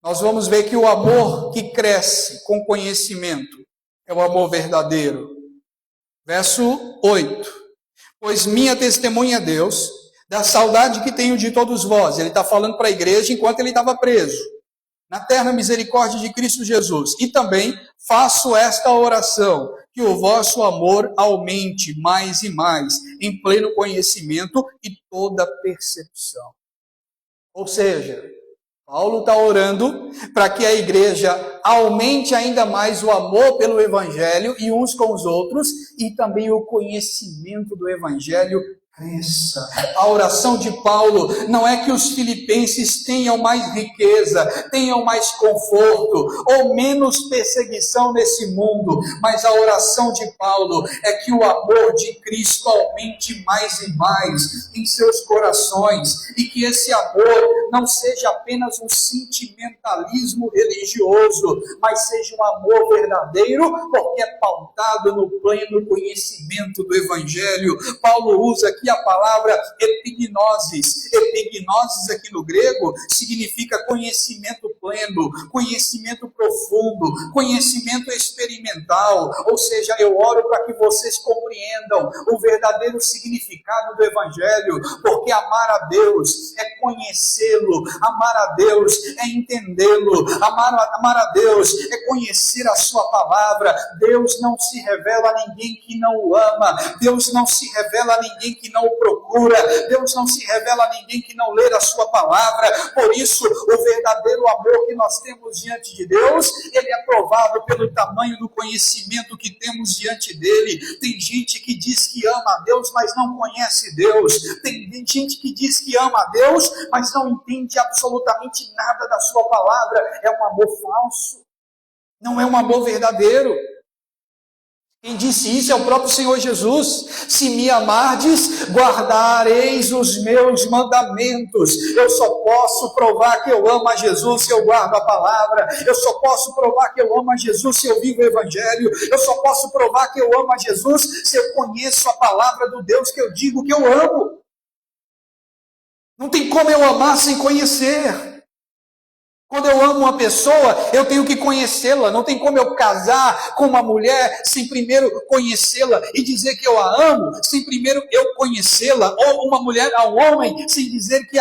Nós vamos ver que o amor que cresce com conhecimento é o amor verdadeiro. Verso 8. Pois minha testemunha é Deus, da saudade que tenho de todos vós. Ele está falando para a igreja enquanto ele estava preso. Na terna misericórdia de Cristo Jesus. E também faço esta oração, que o vosso amor aumente mais e mais, em pleno conhecimento e toda percepção. Ou seja, Paulo está orando para que a igreja aumente ainda mais o amor pelo Evangelho e uns com os outros, e também o conhecimento do Evangelho cresça. A oração de Paulo não é que os filipenses tenham mais riqueza, tenham mais conforto ou menos perseguição nesse mundo, mas a oração de Paulo é que o amor de Cristo aumente mais e mais em seus corações e que esse amor não seja apenas um sentimentalismo religioso, mas seja um amor verdadeiro, porque é pautado no pleno conhecimento do Evangelho. Paulo usa aqui a palavra epignosis. Epignosis aqui no grego significa conhecimento pleno, conhecimento profundo, conhecimento experimental. Ou seja, eu oro para que vocês compreendam o verdadeiro significado do Evangelho, porque amar a Deus é conhecê-lo, amar a Deus é entendê-lo, amar a Deus é conhecer a sua palavra. Deus não se revela a ninguém que não o ama, Deus não se revela a ninguém que não o procura, Deus não se revela a ninguém que não lê a sua palavra. Por isso, o verdadeiro amor que nós temos diante de Deus, ele é provado pelo tamanho do conhecimento que temos diante dele. Tem gente que diz que ama a Deus, mas não conhece Deus. Tem gente que diz que ama a Deus, mas não entende absolutamente nada da sua palavra. É um amor falso, não é um amor verdadeiro. Quem disse isso é o próprio Senhor Jesus. Se me amardes, guardareis os meus mandamentos. Eu só posso provar que eu amo a Jesus se eu guardo a palavra. Eu só posso provar que eu amo a Jesus se eu vivo o Evangelho. Eu só posso provar que eu amo a Jesus se eu conheço a palavra do Deus que eu digo que eu amo. Não tem como eu amar sem conhecer. Quando eu amo uma pessoa, eu tenho que conhecê-la. Não tem como eu casar com uma mulher sem primeiro conhecê-la e dizer que eu a amo, sem primeiro eu conhecê-la. Ou uma mulher a um homem sem dizer que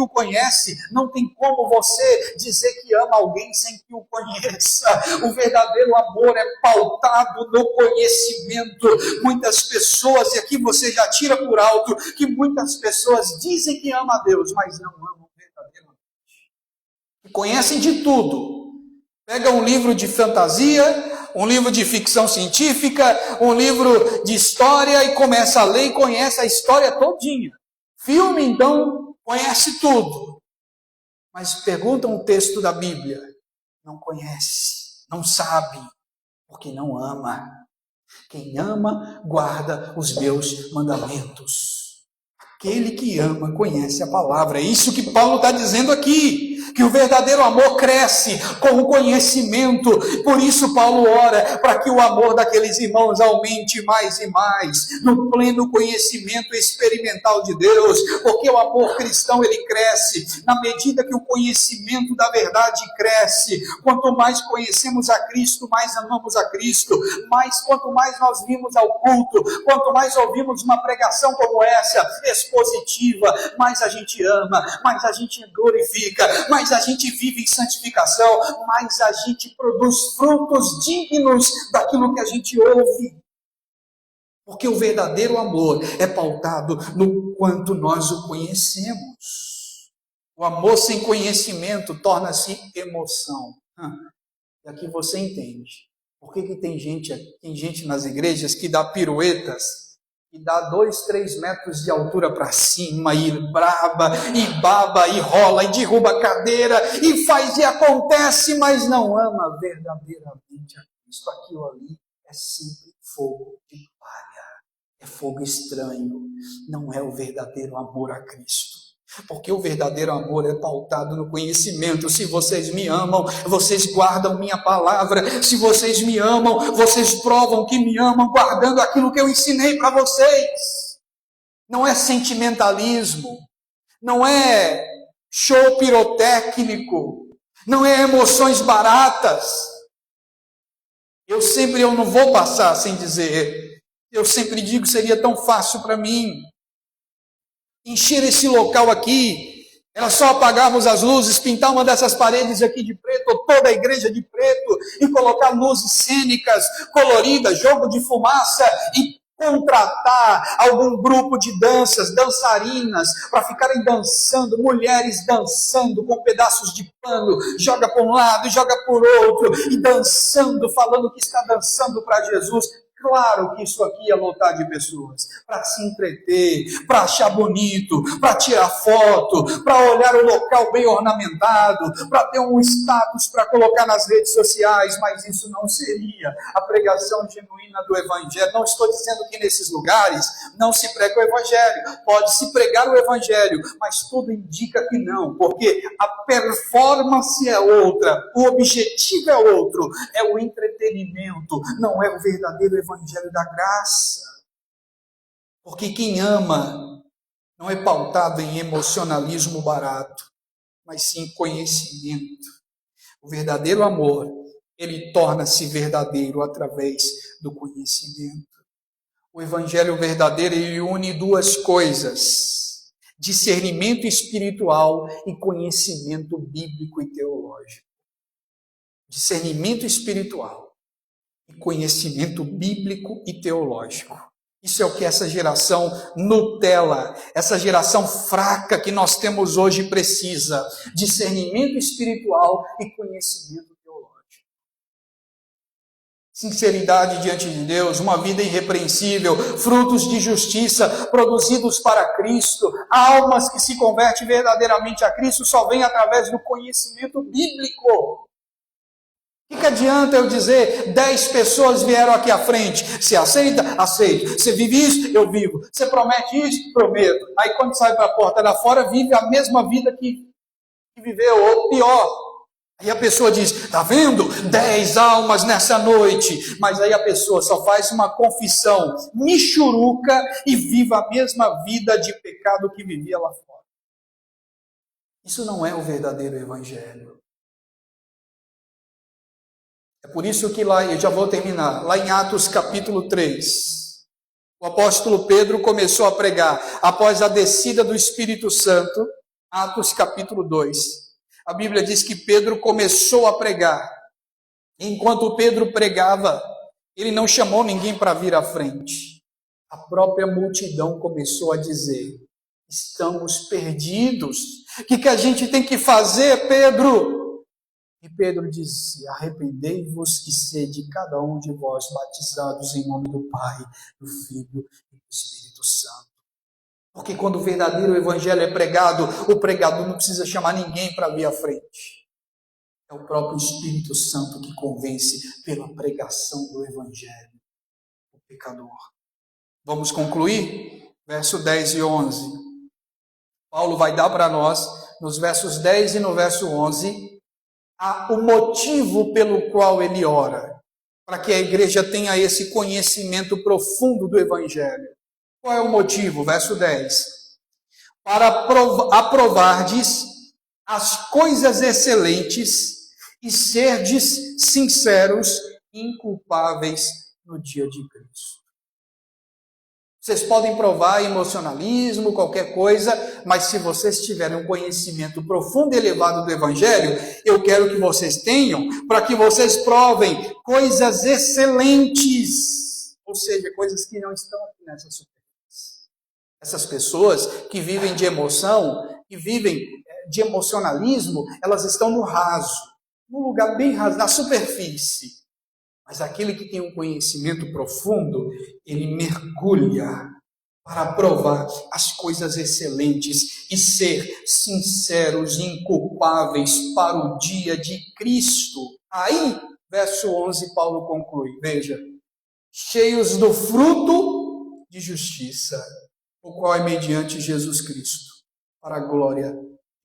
o conhece. Não tem como você dizer que ama alguém sem que o conheça. O verdadeiro amor é pautado no conhecimento. Muitas pessoas, e aqui você já tira por alto, que muitas pessoas dizem que amam a Deus, mas não amam verdadeiramente. Conhecem de tudo. Pega um livro de fantasia, um livro de ficção científica, um livro de história e começa a ler e conhece a história todinha. Filme, então, conhece tudo. Mas pergunta um texto da Bíblia, não conhece, não sabe, porque não ama. Quem ama, guarda os meus mandamentos. Aquele que ama, conhece a palavra. É isso que Paulo está dizendo aqui. Que o verdadeiro amor cresce com o conhecimento. Por isso Paulo ora para que o amor daqueles irmãos aumente mais e mais, no pleno conhecimento experimental de Deus, porque o amor cristão ele cresce na medida que o conhecimento da verdade cresce. Quanto mais conhecemos a Cristo, mais amamos a Cristo. Quanto mais nós vimos ao culto, quanto mais ouvimos uma pregação como essa, expositiva, mais a gente ama, mais a gente glorifica, mais a gente vive em santificação, mais a gente produz frutos dignos daquilo que a gente ouve. Porque o verdadeiro amor é pautado no quanto nós o conhecemos. O amor sem conhecimento torna-se emoção. E aqui você entende. Por que tem gente nas igrejas que dá piruetas, e dá 2, 3 metros de altura para cima, e braba, e baba, e rola, e derruba a cadeira, e faz e acontece, mas não ama verdadeiramente a Cristo. Aquilo ali é sempre fogo de palha, é fogo estranho, não é o verdadeiro amor a Cristo. Porque o verdadeiro amor é pautado no conhecimento. Se vocês me amam, vocês guardam minha palavra. Se vocês me amam, vocês provam que me amam, guardando aquilo que eu ensinei para vocês. Não é sentimentalismo, não é show pirotécnico, não é emoções baratas. Eu não vou passar sem dizer. Eu sempre digo, seria tão fácil para mim encher esse local aqui, era só apagarmos as luzes, pintar uma dessas paredes aqui de preto, ou toda a igreja de preto, e colocar luzes cênicas, coloridas, jogo de fumaça, e contratar algum grupo de dançarinas, para ficarem dançando, mulheres dançando com pedaços de pano, joga para um lado, joga por outro, e dançando, falando que está dançando para Jesus. Claro que isso aqui é lotar de pessoas, para se entreter, para achar bonito, para tirar foto, para olhar o local bem ornamentado, para ter um status para colocar nas redes sociais, mas isso não seria a pregação genuína do Evangelho. Não estou dizendo que nesses lugares não se prega o Evangelho, pode-se pregar o Evangelho, mas tudo indica que não, porque a performance é outra, o objetivo é outro, é o entretenimento, não é o verdadeiro Evangelho da graça. Porque quem ama não é pautado em emocionalismo barato, mas sim em conhecimento. O verdadeiro amor, ele torna-se verdadeiro através do conhecimento. O Evangelho verdadeiro, ele une duas coisas: discernimento espiritual e conhecimento bíblico e teológico. Discernimento espiritual e conhecimento bíblico e teológico. Isso é o que essa geração Nutella, essa geração fraca que nós temos hoje precisa. Discernimento espiritual e conhecimento teológico. Sinceridade diante de Deus, uma vida irrepreensível, frutos de justiça produzidos para Cristo, almas que se convertem verdadeiramente a Cristo só vêm através do conhecimento bíblico. O que adianta eu dizer 10 pessoas vieram aqui à frente? Você aceita? Aceito. Você vive isso? Eu vivo. Você promete isso? Prometo. Aí quando sai para a porta da fora, vive a mesma vida que viveu, ou pior. Aí a pessoa diz, tá vendo? 10 almas nessa noite. Mas aí a pessoa só faz uma confissão michuruca e vive a mesma vida de pecado que vivia lá fora. Isso não é o verdadeiro Evangelho. É por isso que lá, eu já vou terminar, lá em Atos capítulo 3, o apóstolo Pedro começou a pregar, após a descida do Espírito Santo, Atos capítulo 2. A Bíblia diz que Pedro começou a pregar. Enquanto Pedro pregava, ele não chamou ninguém para vir à frente. A própria multidão começou a dizer, estamos perdidos. O que a gente tem que fazer, Pedro? E Pedro disse, arrependei-vos e sede cada um de vós batizados em nome do Pai, do Filho e do Espírito Santo. Porque quando o verdadeiro Evangelho é pregado, o pregador não precisa chamar ninguém para vir à frente. É o próprio Espírito Santo que convence pela pregação do Evangelho o pecador. Vamos concluir? Verso 10 e 11. Paulo vai dar para nós, nos versos 10 e no verso 11, o motivo pelo qual ele ora, para que a igreja tenha esse conhecimento profundo do Evangelho. Qual é o motivo? Verso 10. Para aprovardes as coisas excelentes e serdes sinceros e inculpáveis no dia de Cristo. Vocês podem provar emocionalismo, qualquer coisa, mas se vocês tiverem um conhecimento profundo e elevado do Evangelho, eu quero que vocês tenham, para que vocês provem coisas excelentes, ou seja, coisas que não estão aqui nessa superfície. Essas pessoas que vivem de emoção, que vivem de emocionalismo, elas estão no raso, num lugar bem raso, na superfície. Mas aquele que tem um conhecimento profundo, ele mergulha para provar as coisas excelentes e ser sinceros e inculpáveis para o dia de Cristo. Aí, verso 11, Paulo conclui, veja, cheios do fruto de justiça, o qual é mediante Jesus Cristo, para a glória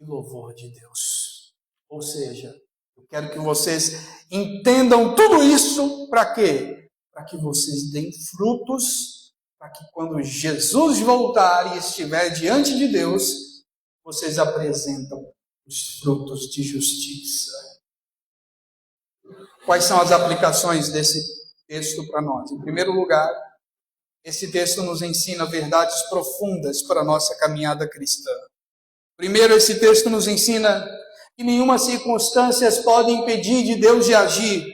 e louvor de Deus. Ou seja, eu quero que vocês entendam tudo isso para quê? Para que vocês deem frutos, para que quando Jesus voltar e estiver diante de Deus, vocês apresentam os frutos de justiça. Quais são as aplicações desse texto para nós? Em primeiro lugar, esse texto nos ensina verdades profundas para a nossa caminhada cristã. Primeiro, esse texto nos ensina que nenhuma circunstância pode impedir de Deus de agir.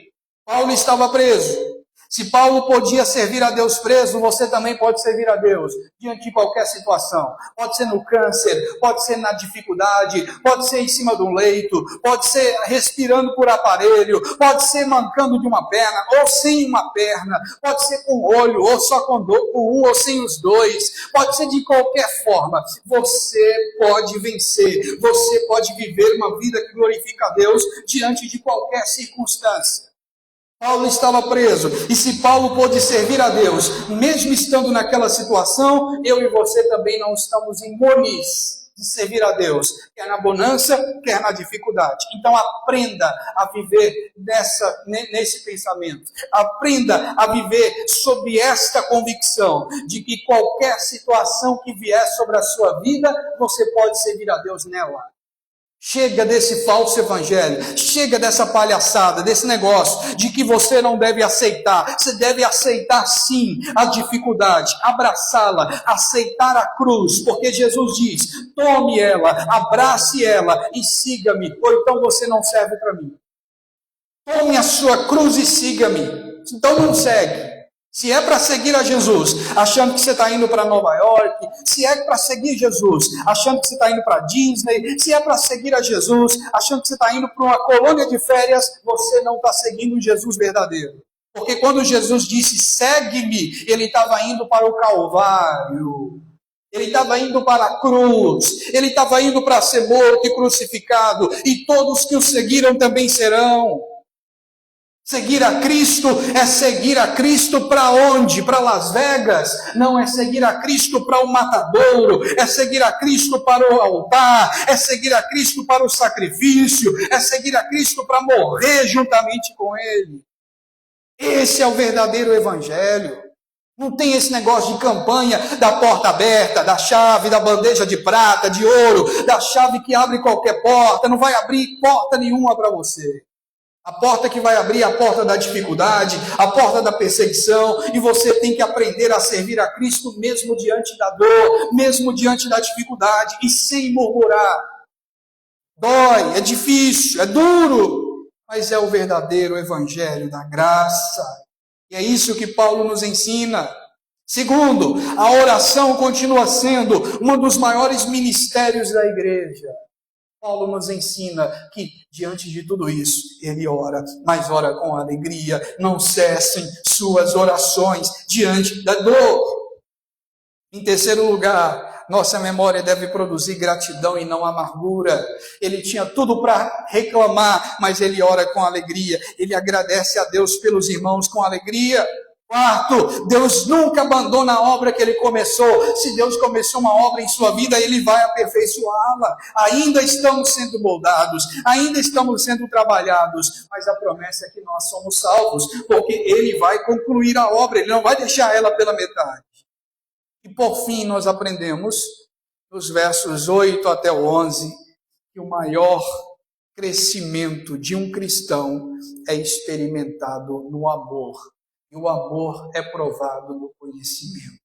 Paulo estava preso. Se Paulo podia servir a Deus preso, você também pode servir a Deus diante de qualquer situação. Pode ser no câncer, pode ser na dificuldade, pode ser em cima de um leito, pode ser respirando por aparelho, pode ser mancando de uma perna ou sem uma perna, pode ser com olho ou só com um ou sem os dois, pode ser de qualquer forma. Você pode vencer, você pode viver uma vida que glorifica a Deus diante de qualquer circunstância. Paulo estava preso, e se Paulo pôde servir a Deus, mesmo estando naquela situação, eu e você também não estamos imunes de servir a Deus, quer na bonança, quer na dificuldade. Então aprenda a viver nesse pensamento, aprenda a viver sob esta convicção, de que qualquer situação que vier sobre a sua vida, você pode servir a Deus nela. Chega desse falso evangelho, chega dessa palhaçada, desse negócio de que você não deve aceitar. Você deve aceitar sim a dificuldade, abraçá-la, aceitar a cruz, porque Jesus diz, tome ela, abrace ela e siga-me, ou então você não serve para mim. Tome a sua cruz e siga-me, então não segue. Se é para seguir a Jesus, achando que você está indo para Nova York, se é para seguir Jesus, achando que você está indo para Disney, se é para seguir a Jesus, achando que você está indo para uma colônia de férias, você não está seguindo o Jesus verdadeiro. Porque quando Jesus disse, segue-me, ele estava indo para o Calvário. Ele estava indo para a cruz, ele estava indo para ser morto e crucificado, e todos que o seguiram também serão. Seguir a Cristo é seguir a Cristo para onde? Para Las Vegas? Não, é seguir a Cristo para o matadouro, é seguir a Cristo para o altar, é seguir a Cristo para o sacrifício, é seguir a Cristo para morrer juntamente com Ele. Esse é o verdadeiro evangelho. Não tem esse negócio de campanha da porta aberta, da chave, da bandeja de prata, de ouro, da chave que abre qualquer porta, não vai abrir porta nenhuma para você. A porta que vai abrir é a porta da dificuldade, a porta da perseguição, e você tem que aprender a servir a Cristo mesmo diante da dor, mesmo diante da dificuldade, e sem murmurar. Dói, é difícil, é duro, mas é o verdadeiro evangelho da graça. E é isso que Paulo nos ensina. Segundo, a oração continua sendo um dos maiores ministérios da igreja. Paulo nos ensina que, diante de tudo isso, ele ora, mas ora com alegria. Não cessem suas orações diante da dor. Em terceiro lugar, nossa memória deve produzir gratidão e não amargura. Ele tinha tudo para reclamar, mas ele ora com alegria. Ele agradece a Deus pelos irmãos com alegria. Quarto, Deus nunca abandona a obra que Ele começou. Se Deus começou uma obra em sua vida, Ele vai aperfeiçoá-la. Ainda estamos sendo moldados, ainda estamos sendo trabalhados, mas a promessa é que nós somos salvos, porque Ele vai concluir a obra, Ele não vai deixar ela pela metade. E por fim nós aprendemos, nos versos 8 até o 11, que o maior crescimento de um cristão é experimentado no amor. E o amor é provado no conhecimento.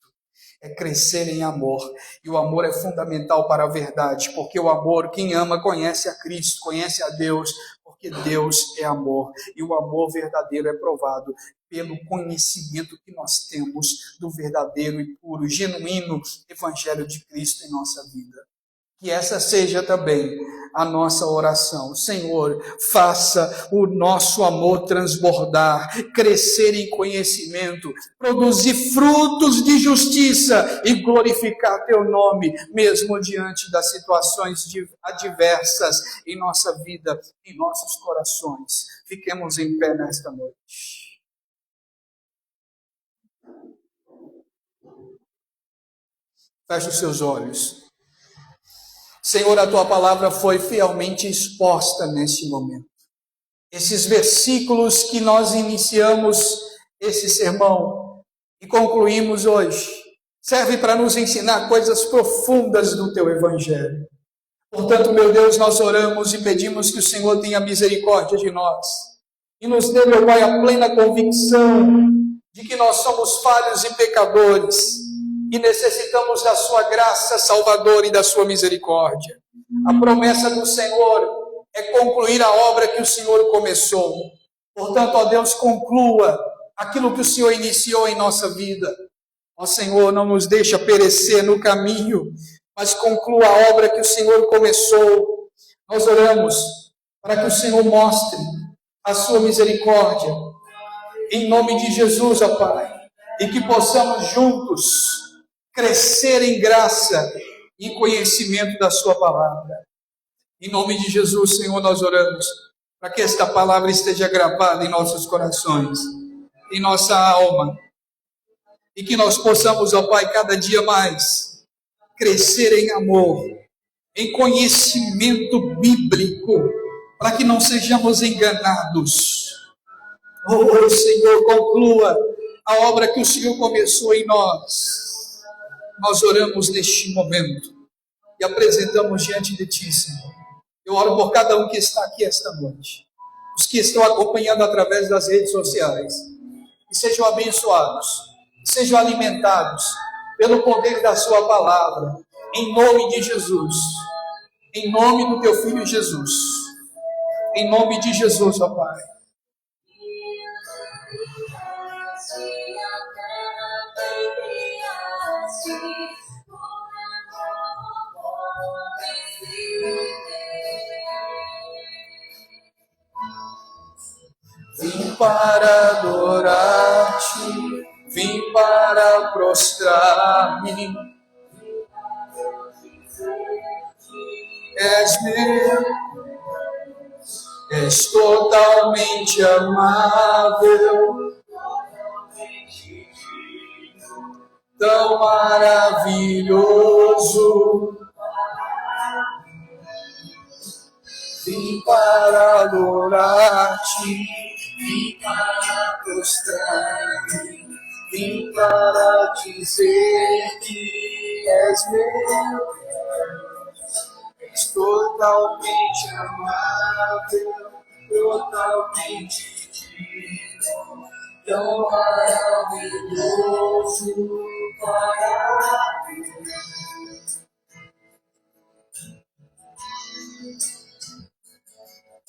É crescer em amor. E o amor é fundamental para a verdade, porque o amor, quem ama, conhece a Cristo, conhece a Deus, porque Deus é amor. E o amor verdadeiro é provado pelo conhecimento que nós temos do verdadeiro e puro, genuíno Evangelho de Cristo em nossa vida. Que essa seja também a nossa oração. Senhor, faça o nosso amor transbordar, crescer em conhecimento, produzir frutos de justiça e glorificar teu nome, mesmo diante das situações adversas em nossa vida, em nossos corações. Fiquemos em pé nesta noite. Feche os seus olhos. Senhor, a tua palavra foi fielmente exposta neste momento. Esses versículos que nós iniciamos esse sermão e concluímos hoje, serve para nos ensinar coisas profundas do teu evangelho. Portanto, meu Deus, nós oramos e pedimos que o Senhor tenha misericórdia de nós e nos dê, meu Pai, a plena convicção de que nós somos falhos e pecadores e necessitamos da sua graça salvadora e da sua misericórdia. A promessa do Senhor é concluir a obra que o Senhor começou. Portanto, ó Deus, conclua aquilo que o Senhor iniciou em nossa vida. Ó Senhor, não nos deixa perecer no caminho, mas conclua a obra que o Senhor começou. Nós oramos para que o Senhor mostre a sua misericórdia, em nome de Jesus, ó Pai, e que possamos juntos crescer em graça e conhecimento da sua palavra. Em nome de Jesus, Senhor, nós oramos para que esta palavra esteja gravada em nossos corações, em nossa alma, e que nós possamos, ó Pai, cada dia mais crescer em amor, em conhecimento bíblico, para que não sejamos enganados. Oh, Senhor, conclua a obra que o Senhor começou em nós. Nós oramos neste momento e apresentamos diante de Ti, Senhor. Eu oro por cada um que está aqui esta noite, os que estão acompanhando através das redes sociais, que sejam abençoados, que sejam alimentados pelo poder da Sua palavra, em nome de Jesus, em nome do Teu Filho Jesus, em nome de Jesus, ó Pai. Vim para adorar-te, vim para prostrar-me. És meu, és totalmente amável, tão maravilhoso. Vim para adorar-te, vim para prostrar-me, vim para dizer que és meu, és totalmente amável, totalmente digno, tão maravilhoso para mim.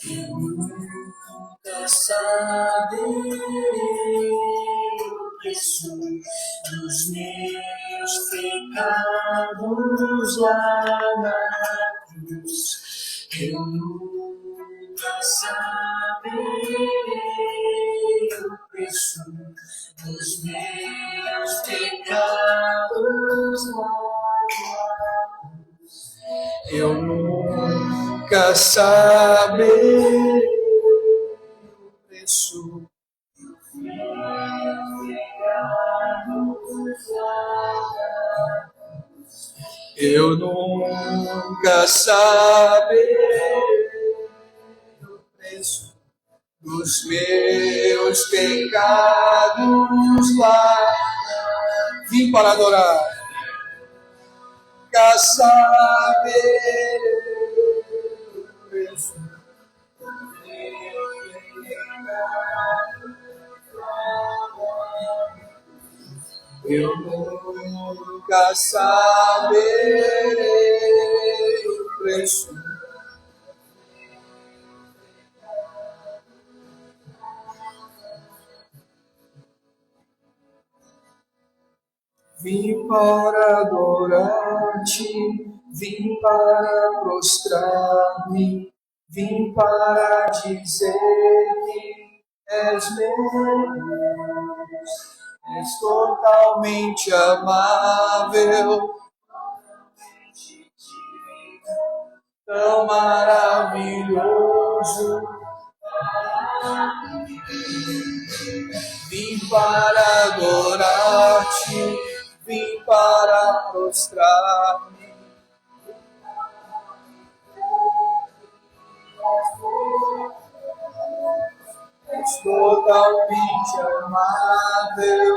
Eu nunca saberei o preço dos meus pecados lá na cruz. Eu nunca saberei o preço dos meus pecados lá na cruz. Eu nunca saberei o preço dos meus pecados lá na cruz. Eu nunca saberei o preço dos meus pecados lá. Vim para adorar. Nunca saberei o preço dos meus pecados lá. Eu nunca saberei o preço. Vim para adorar-te, Vim para prostrar-me, vim para dizer que és meu Deus, és totalmente amável, tão maravilhoso. Vim para adorar-te, vim para prostrar-me. És totalmente amável.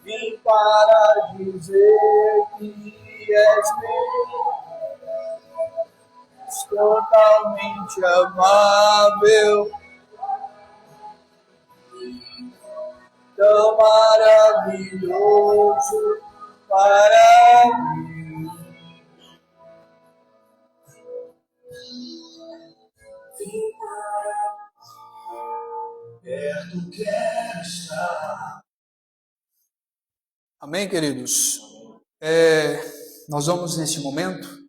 Vim para dizer que és meu, és totalmente amável, tão maravilhoso para mim. Vim para perto quero estar. Amém, queridos? Nós vamos, neste momento,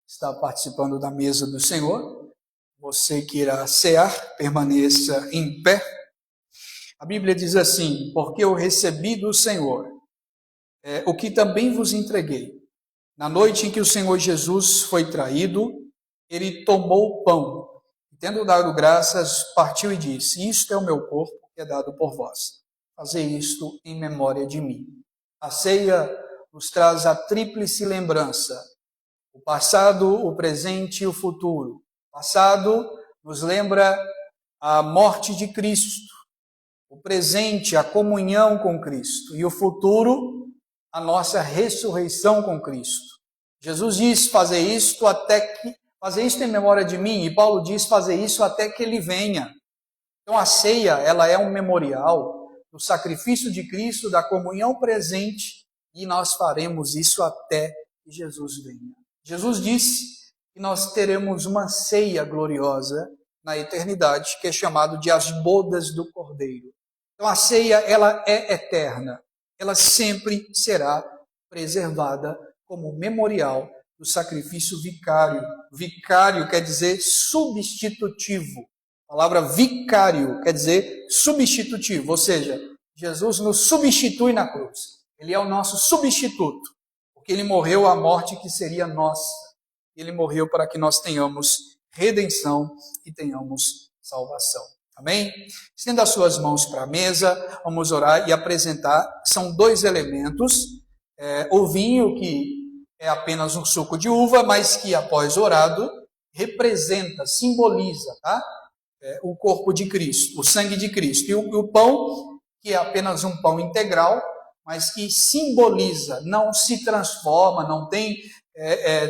estar participando da mesa do Senhor. Você que irá cear, permaneça em pé. A Bíblia diz assim: porque eu recebi do Senhor o que também vos entreguei. Na noite em que o Senhor Jesus foi traído, ele tomou o pão, e tendo dado graças, partiu e disse: isto é o meu corpo que é dado por vós. Fazei isto em memória de mim. A ceia nos traz a tríplice lembrança: o passado, o presente e o futuro. O passado nos lembra a morte de Cristo, o presente, a comunhão com Cristo, e o futuro, a nossa ressurreição com Cristo. Jesus diz: fazer isto em memória de mim, e Paulo diz: fazer isso até que ele venha. Então a ceia, ela é um memorial do sacrifício de Cristo, da comunhão presente, e nós faremos isso até que Jesus venha. Jesus disse que nós teremos uma ceia gloriosa na eternidade, que é chamado de as bodas do Cordeiro. Então a ceia, ela é eterna, ela sempre será preservada como memorial do sacrifício vicário. Vicário quer dizer substitutivo. A palavra vicário quer dizer substitutivo, ou seja, Jesus nos substitui na cruz. Ele é o nosso substituto, porque ele morreu a morte que seria nossa. Ele morreu para que nós tenhamos redenção e tenhamos salvação. Amém? Estenda as suas mãos para a mesa, vamos orar e apresentar. São dois elementos: o vinho, que é apenas um suco de uva, mas que após orado representa, simboliza, tá? O corpo de Cristo, o sangue de Cristo. E o pão, que é apenas um pão integral, mas que simboliza, não se transforma, não tem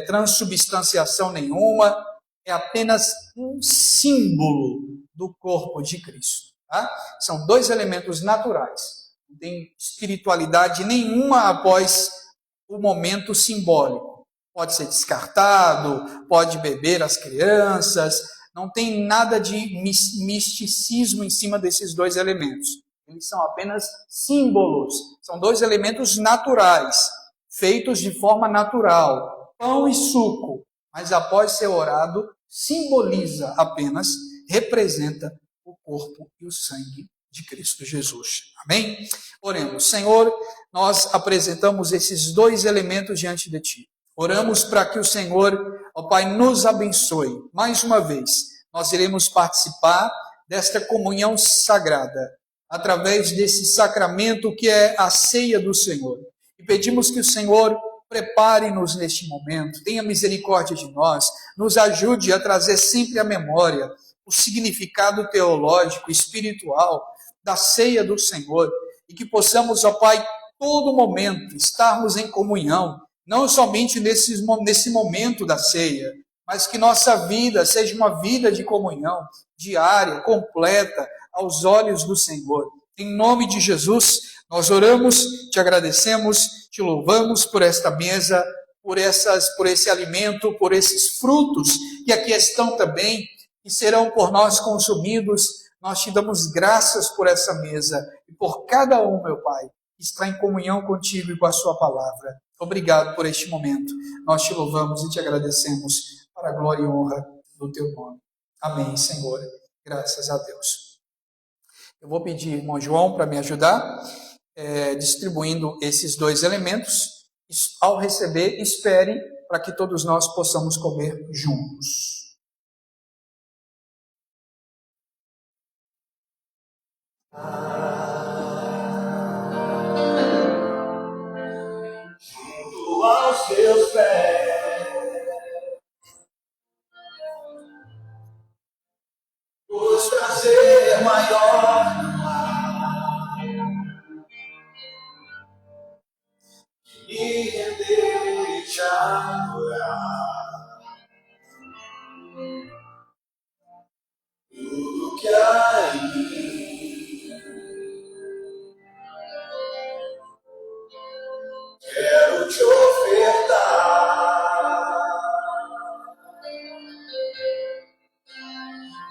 transubstanciação nenhuma, é apenas um símbolo do corpo de Cristo. Tá? São dois elementos naturais, não tem espiritualidade nenhuma após o momento simbólico. Pode ser descartado, pode beber as crianças, não tem nada de misticismo em cima desses dois elementos. Eles são apenas símbolos, são dois elementos naturais, feitos de forma natural, pão e suco, mas após ser orado, simboliza apenas, representa o corpo e o sangue de Cristo Jesus. Amém? Oremos. Senhor, nós apresentamos esses dois elementos diante de Ti. Oramos para que o Senhor, ó Pai, nos abençoe. Mais uma vez, nós iremos participar desta comunhão sagrada, através desse sacramento que é a ceia do Senhor. E pedimos que o Senhor prepare-nos neste momento, tenha misericórdia de nós, nos ajude a trazer sempre à memória o significado teológico, espiritual da ceia do Senhor, e que possamos, ó Pai, todo momento estarmos em comunhão, não somente nesse momento da ceia, mas que nossa vida seja uma vida de comunhão diária, completa, aos olhos do Senhor. Em nome de Jesus, nós oramos, te agradecemos, te louvamos por esta mesa, por esse alimento, por esses frutos que aqui estão também, que serão por nós consumidos. Nós te damos graças por essa mesa e por cada um, meu Pai, que está em comunhão contigo e com a sua palavra. Obrigado por este momento. Nós te louvamos e te agradecemos para a glória e honra do teu nome. Amém, Senhor. Graças a Deus. Eu vou pedir, irmão João, para me ajudar, distribuindo esses dois elementos. Ao receber, espere para que todos nós possamos comer juntos. Junto aos teus pés, pois prazer maior não há que me render e te adorar. Tudo que há em mim, quero te ofertar,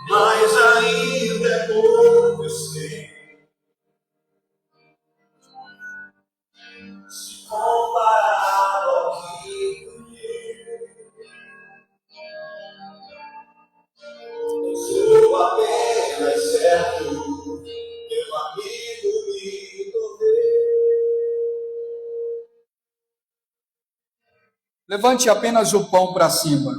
mas ainda é pouco, eu sei. Se comparado ao que eu sou apenas certo, meu amigo me tornei. Levante apenas o pão para cima,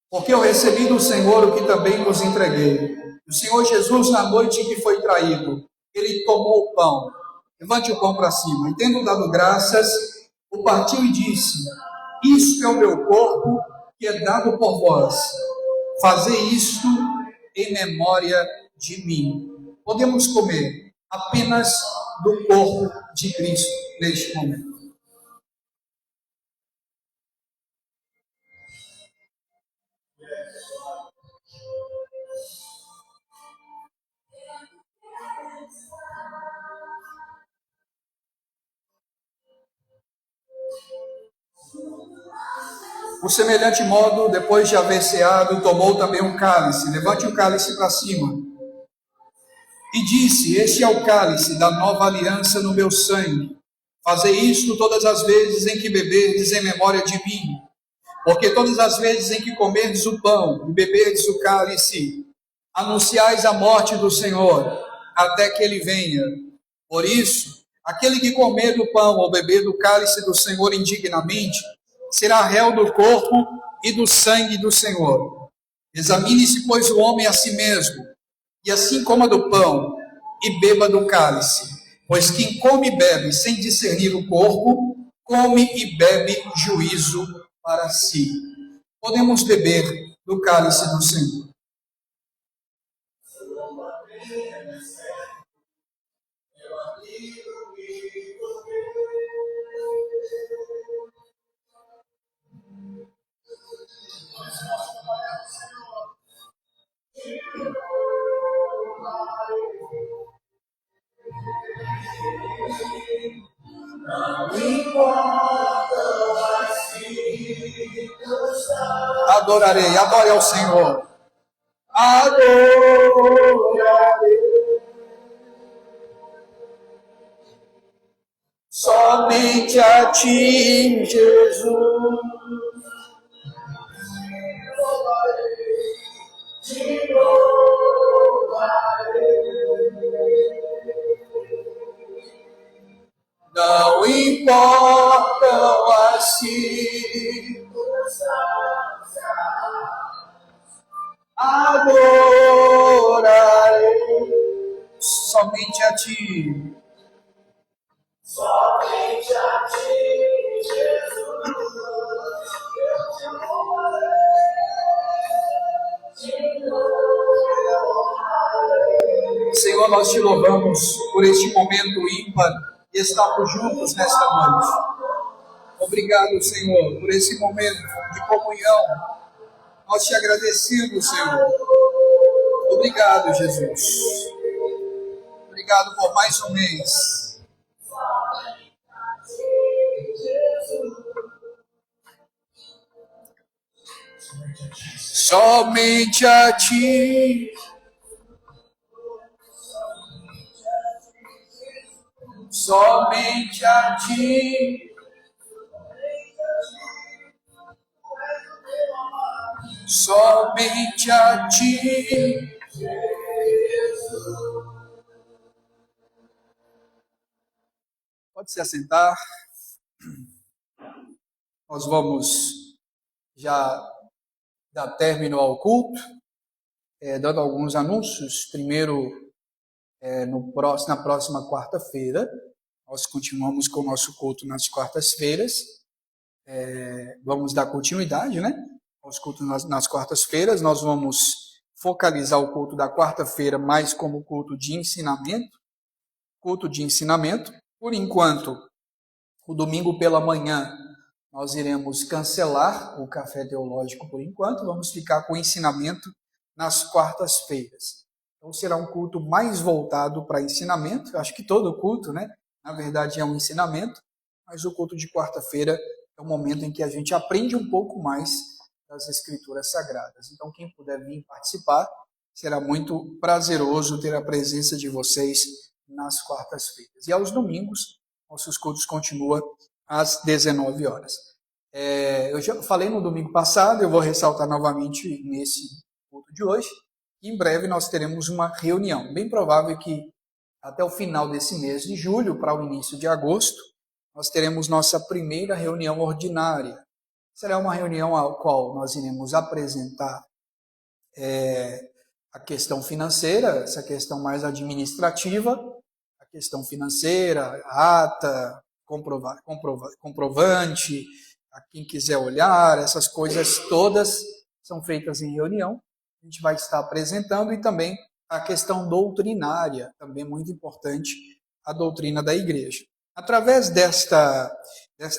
porque eu recebi do Senhor o que também vos entreguei. O Senhor Jesus, na noite em que foi traído, ele tomou o pão. Levante o pão para cima. E tendo dado graças, o partiu e disse: isto é o meu corpo, que é dado por vós. Fazei isto em memória de mim. Podemos comer apenas do corpo de Cristo neste momento. Por semelhante modo, depois de haver ceado, tomou também um cálice. Levante o cálice para cima. E disse: este é o cálice da nova aliança no meu sangue. Fazei isto todas as vezes em que beberdes em memória de mim. Porque todas as vezes em que comerdes o pão e beberdes o cálice, anunciais a morte do Senhor, até que ele venha. Por isso, aquele que comer do pão ou beber do cálice do Senhor indignamente, será réu do corpo e do sangue do Senhor. Examine-se, pois, o homem a si mesmo, e assim coma do pão e beba do cálice. Pois quem come e bebe sem discernir o corpo, come e bebe juízo para si. Podemos beber do cálice do Senhor. Não importa as circunstâncias, Adorarei, adore ao Senhor. adorarei somente a ti, Jesus. Te louvarei. Não importam as adorarei somente a ti. Somente a ti, Jesus, eu te louvarei. Senhor, nós te louvamos por este momento ímpar e estarmos juntos nesta noite. Obrigado, Senhor, por esse momento de comunhão. Nós te agradecemos, Senhor. Obrigado, Jesus. Obrigado por mais um mês. somente a ti. Somente a ti. Somente a ti. Pode se assentar. Nós vamos já dar término ao culto, dando alguns anúncios. Primeiro, na próxima quarta-feira, nós continuamos com o nosso culto nas quartas-feiras. Vamos dar continuidade, né? Aos cultos nas quartas-feiras. Nós vamos focalizar o culto da quarta-feira mais como culto de ensinamento. Culto de ensinamento. Por enquanto, o domingo pela manhã, nós iremos cancelar o café teológico por enquanto. Vamos ficar com o ensinamento nas quartas-feiras. Então, será um culto mais voltado para ensinamento. Eu acho que todo culto, né? Na verdade, é um ensinamento. Mas o culto de quarta-feira é o momento em que a gente aprende um pouco mais das Escrituras Sagradas. Então, quem puder vir participar, será muito prazeroso ter a presença de vocês nas quartas-feiras. E aos domingos, nossos cultos continuam às 19 horas. Eu já falei no domingo passado, eu vou ressaltar novamente nesse culto de hoje. Em breve nós teremos uma reunião. Bem provável que até o final desse mês de julho, para o início de agosto, nós teremos nossa primeira reunião ordinária. Será uma reunião à qual nós iremos apresentar a questão financeira, essa questão mais administrativa, a questão financeira, ata, comprovante, a quem quiser olhar, essas coisas todas são feitas em reunião. A gente vai estar apresentando, e também a questão doutrinária, também muito importante, a doutrina da igreja. Através desta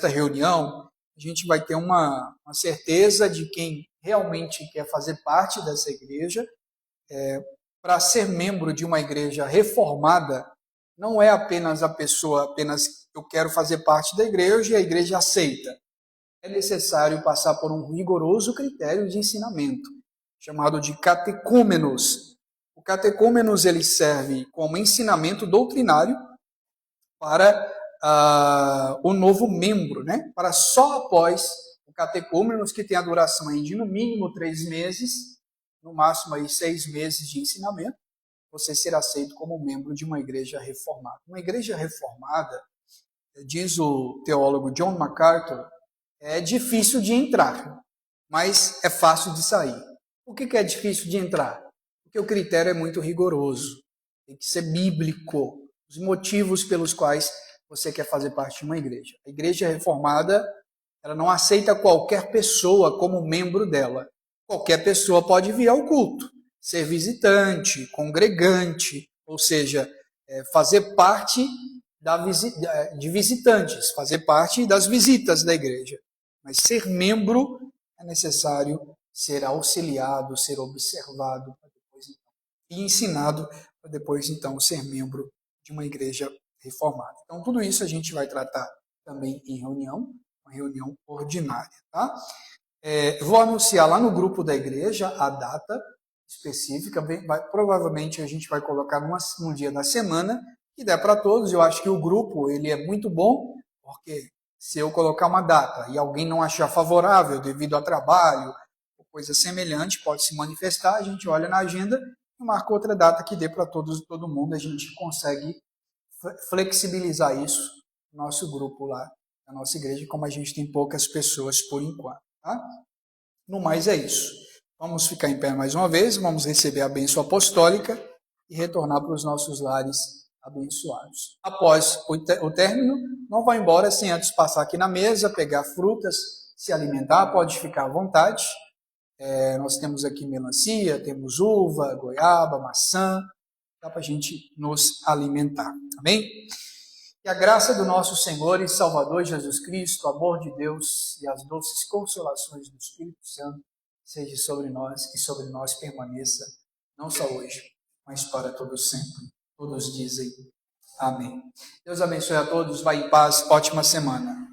reunião, a gente vai ter uma certeza de quem realmente quer fazer parte dessa igreja. Para ser membro de uma igreja reformada, não é apenas a pessoa, eu quero fazer parte da igreja e a igreja aceita. É necessário passar por um rigoroso critério de ensinamento, chamado de catecúmenos. O catecúmenos ele serve como ensinamento doutrinário para o novo membro, né? Para só após o catecúmenos, que tem a duração aí de no mínimo 3 meses, no máximo aí 6 meses de ensinamento, você será aceito como membro de uma igreja reformada. Uma igreja reformada, diz o teólogo John MacArthur, é difícil de entrar, mas é fácil de sair. Por que é difícil de entrar? Porque o critério é muito rigoroso, tem que ser bíblico. Os motivos pelos quais você quer fazer parte de uma igreja. A igreja reformada, ela não aceita qualquer pessoa como membro dela. Qualquer pessoa pode vir ao culto, ser visitante, congregante, ou seja, fazer parte de visitantes, fazer parte das visitas da igreja. Mas ser membro é necessário ser auxiliado, ser observado e ensinado para depois, então, ser membro de uma igreja reformada. Então, tudo isso a gente vai tratar também em reunião, uma reunião ordinária, tá? Vou anunciar lá no grupo da igreja a data específica, provavelmente a gente vai colocar num dia da semana, que der para todos. Eu acho que o grupo ele é muito bom, porque se eu colocar uma data e alguém não achar favorável devido a trabalho, ou coisa semelhante, pode se manifestar, a gente olha na agenda e marca outra data que dê para todo mundo, a gente consegue flexibilizar isso no nosso grupo lá, na nossa igreja, como a gente tem poucas pessoas por enquanto. Tá? No mais é isso. Vamos ficar em pé mais uma vez, vamos receber a bênção apostólica e retornar para os nossos lares abençoados. Após o término, não vá embora sem antes passar aqui na mesa, pegar frutas, se alimentar, pode ficar à vontade. Nós temos aqui melancia, temos uva, goiaba, maçã, dá para a gente nos alimentar. Amém? Que a graça do nosso Senhor e Salvador Jesus Cristo, o amor de Deus e as doces consolações do Espírito Santo seja sobre nós e sobre nós permaneça, não só hoje, mas para todos sempre. Todos dizem amém. Deus abençoe a todos, vai em paz, ótima semana.